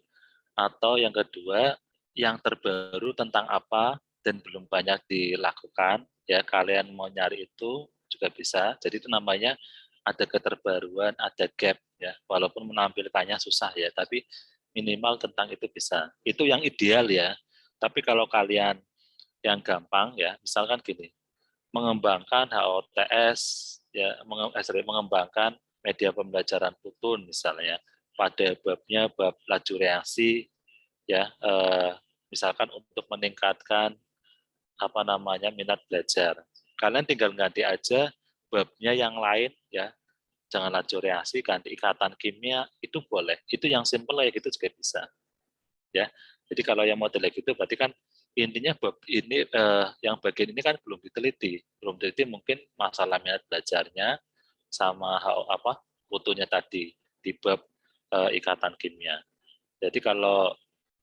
Atau yang kedua, yang terbaru tentang apa dan belum banyak dilakukan, ya kalian mau nyari itu juga bisa. Jadi itu namanya ada keterbaruan, ada gap ya. Walaupun menampilkannya susah ya, tapi minimal tentang itu bisa. Itu yang ideal ya. Tapi kalau kalian yang gampang ya, misalkan gini, mengembangkan HOTS ya, mengembangkan media pembelajaran Putun misalnya pada babnya bab laju reaksi ya, misalkan untuk meningkatkan apa namanya minat belajar. Kalian tinggal ganti aja babnya yang lain ya, jangan laju reaksi, ganti ikatan kimia, itu boleh. Itu yang simple ya gitu juga bisa. Ya. Jadi kalau yang model gitu berarti kan intinya bab ini yang bagian ini kan belum diteliti. Belum diteliti mungkin masalah minat belajarnya sama apa fotonya tadi di bab ikatan kimia. Jadi kalau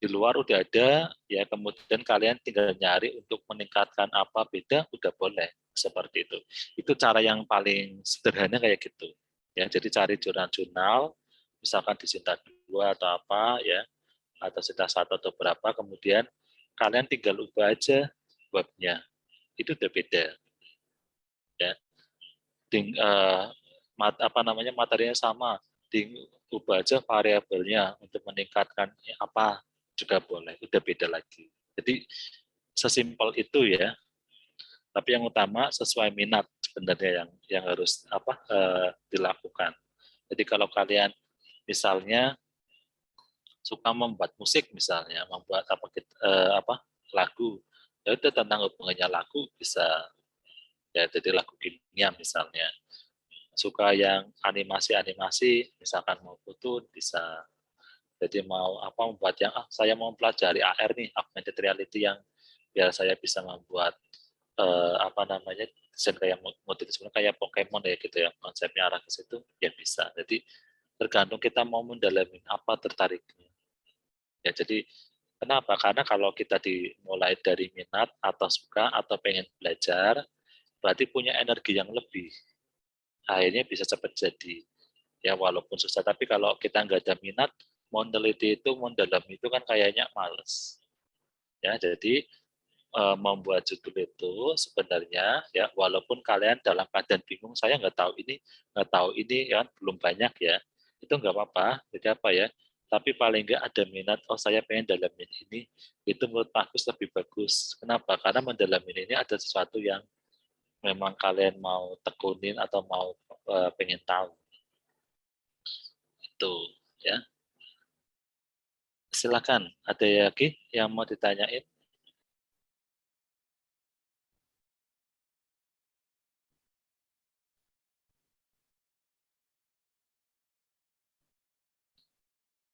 di luar udah ada, ya kemudian kalian tinggal nyari untuk meningkatkan apa beda, udah boleh seperti itu. Itu cara yang paling sederhana kayak gitu. Ya, jadi cari jurnal-jurnal, misalkan di Sinta 2 atau apa ya, atau Sinta 1 atau berapa, kemudian kalian tinggal ubah aja babnya. Itu udah beda. Ya. Apa namanya materinya sama, ubah aja variabelnya untuk meningkatkan apa juga boleh, udah beda lagi. Jadi sesimpel itu ya. Tapi yang utama sesuai minat sebenarnya yang harus dilakukan. Jadi kalau kalian misalnya suka membuat musik misalnya, membuat lagu, ya itu tentang hubungannya lagu bisa ya jadi lagu kimia misalnya. Suka yang animasi misalkan mau foto bisa. Jadi mau membuat yang saya mau pelajari AR nih, augmented reality, yang biar saya bisa membuat desain kayak motif sebenarnya kayak Pokemon ya gitu ya, konsepnya arah ke situ ya bisa. Jadi tergantung kita mau mendalami apa tertariknya. Ya jadi kenapa? Karena kalau kita dimulai dari minat atau suka atau pengen belajar, berarti punya energi yang lebih. Akhirnya bisa cepat jadi. Ya walaupun susah, tapi kalau kita nggak ada minat, mau meneliti itu, mendalam itu kan kayaknya males. Ya, jadi membuat judul itu sebenarnya ya walaupun kalian dalam keadaan bingung, saya nggak tahu ini kan belum banyak ya, itu nggak apa-apa. Jadi apa ya? Tapi paling nggak ada minat. Oh saya pengen dalamin ini, itu menurut Agus lebih bagus. Kenapa? Karena mendalamin ini ada sesuatu yang memang kalian mau tekunin atau mau pengen tahu. Itu ya. Silakan, ada lagi yang mau ditanyain?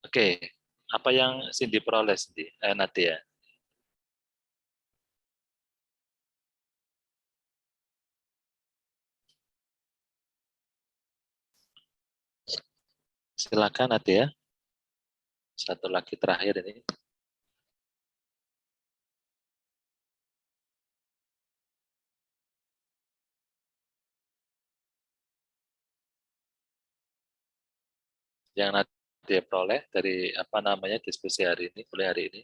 Oke, apa yang Cindy peroleh, Cindy? Nadia. Silakan Nadia. Satu lagi terakhir ini. Yang Nadia peroleh dari diskusi hari ini, kuliah hari ini.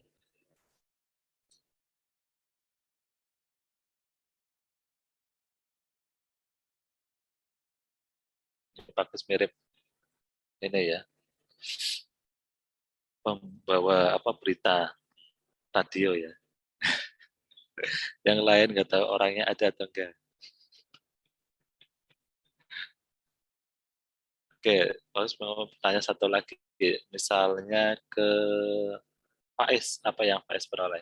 Bagus, mirip ini ya. Membawa berita radio ya. Yang lain nggak tahu orangnya ada atau enggak. Oke, terus mau tanya satu lagi. Misalnya ke Faiz, apa yang Faiz peroleh?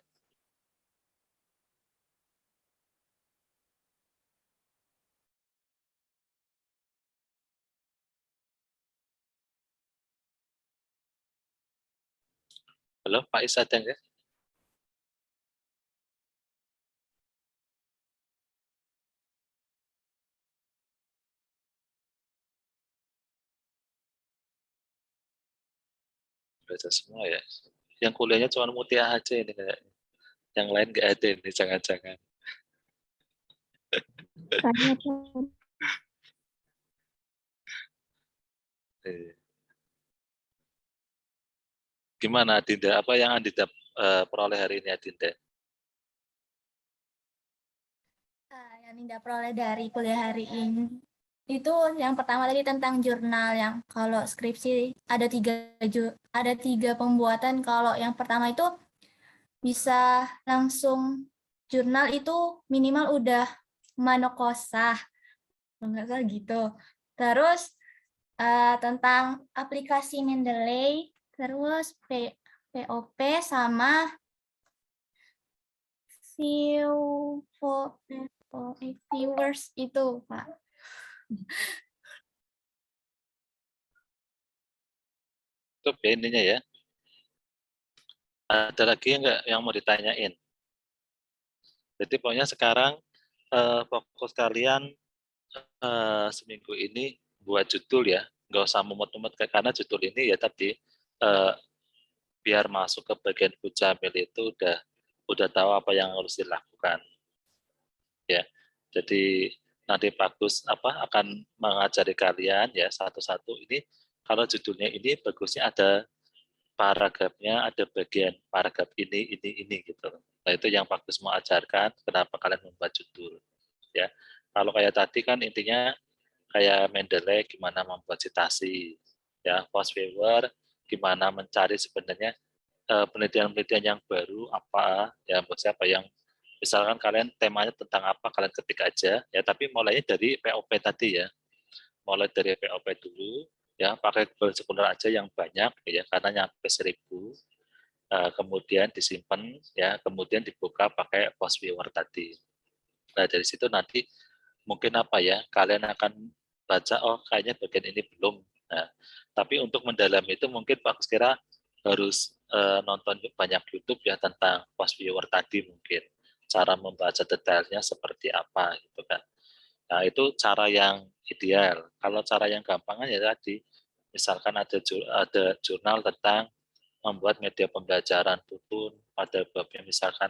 Halo, Faiz ada enggak? Baca semua ya. Yang kuliahnya cuma Mutia aja ini kayaknya. Yang lain nggak ada ini, jangan-jangan. Saya Pak. Gimana Adinda? Apa yang Adinda peroleh hari ini, Adinda? Yang Dinda peroleh dari kuliah hari ini itu yang pertama tadi tentang jurnal, yang kalau skripsi ada tiga pembuatan. Kalau yang pertama itu bisa langsung jurnal itu minimal udah manokosah, nggak salah gitu. Terus tentang aplikasi Mendeley, terus POP sama viewers itu Pak. Itu intinya ya. Ada lagi enggak yang mau ditanyain? Jadi pokoknya sekarang fokus kalian seminggu ini buat judul ya, nggak usah memut-mut karena judul ini ya tadi biar masuk ke bagian Bujamil itu udah tahu apa yang harus dilakukan ya. Jadi nanti bagus akan mengajari kalian ya satu-satu ini. Kalau judulnya ini bagusnya ada paragrafnya, ada bagian paragraf ini gitu. Nah itu yang bagus mau ajarkan kenapa kalian membuat judul ya. Kalau kayak tadi kan intinya kayak Mendeley gimana membuat citasi ya, Foswewer gimana mencari sebenarnya penelitian-penelitian yang baru apa ya, buat siapa yang misalkan kalian temanya tentang apa kalian ketik aja ya, tapi mulainya dari POP tadi ya, mulai dari POP dulu ya, pakai Google Scholar aja yang banyak ya karena nyampe 1000, kemudian disimpan ya, kemudian dibuka pakai Foswewer tadi. Nah dari situ nanti mungkin kalian akan baca, oh kayaknya bagian ini belum. Nah, tapi untuk mendalami itu mungkin Pak Kira harus nonton banyak YouTube ya tentang Foswewer tadi, mungkin cara membaca detailnya seperti apa gitu kan. Nah itu cara yang ideal. Kalau cara yang gampangnya ya tadi, misalkan ada jurnal tentang membuat media pembelajaran Tutun pada babnya misalkan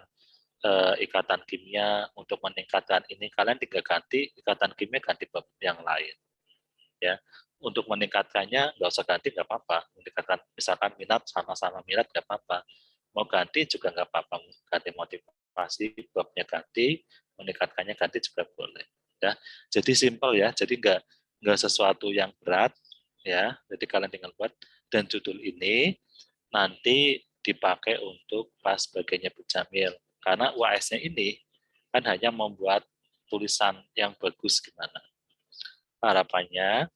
ikatan kimia, untuk meningkatkan ini kalian tinggal ganti ikatan kimia, ganti bab yang lain ya. Untuk meningkatkannya nggak usah ganti, nggak apa-apa. Meningkatkan misalkan minat, sama-sama minat nggak apa-apa, mau ganti juga nggak apa-apa, ganti motivasi babnya ganti, meningkatkannya ganti juga boleh ya. Jadi simpel ya, jadi nggak sesuatu yang berat ya. Jadi kalian tinggal buat, dan judul ini nanti dipakai untuk pas bagiannya Bujamil. Karena UAS-nya ini kan hanya membuat tulisan yang bagus gimana. Harapannya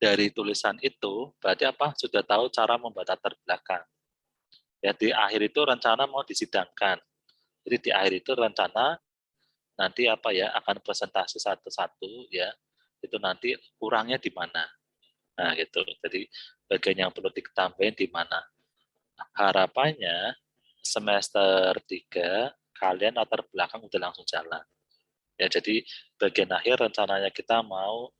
dari tulisan itu berarti sudah tahu cara membuat latar belakang. Ya di akhir itu rencana mau disidangkan. Jadi di akhir itu rencana nanti akan presentasi satu-satu ya. Itu nanti kurangnya di mana. Nah gitu. Jadi bagian yang perlu ditambahin di mana. Harapannya semester 3 kalian latar belakang udah langsung jalan. Ya, jadi bagian akhir rencananya kita mau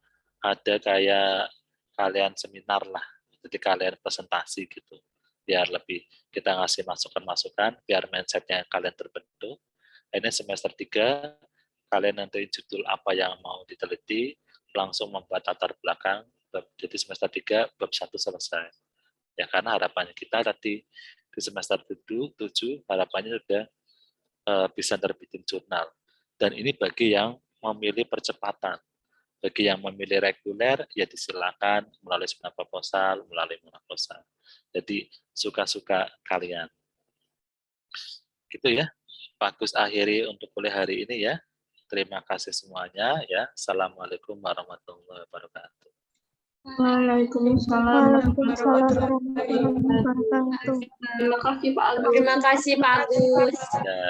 ada kayak kalian seminar lah. Jadi kalian presentasi gitu. Biar lebih kita ngasih masukan-masukan, biar mindsetnya kalian terbentuk. Ini semester 3 kalian nanti judul apa yang mau diteliti, langsung membuat latar belakang. Jadi semester 3 bab 1 selesai. Ya, karena harapannya kita tadi di semester 7 harapannya sudah bisa terbitin jurnal. Dan ini bagi yang memilih percepatan. Bagi yang memilih reguler, ya disilakan melalui seminar proposal, melalui monoposal. Jadi suka-suka kalian. Gitu ya. Bagus akhiri untuk kuliah hari ini ya. Terima kasih semuanya ya. Assalamualaikum warahmatullahi wabarakatuh. Waalaikumsalam. Waalaikumsalam warahmatullahi wabarakatuh. Terima kasih Pak Agus. Terima kasih Pak Agus. Ya.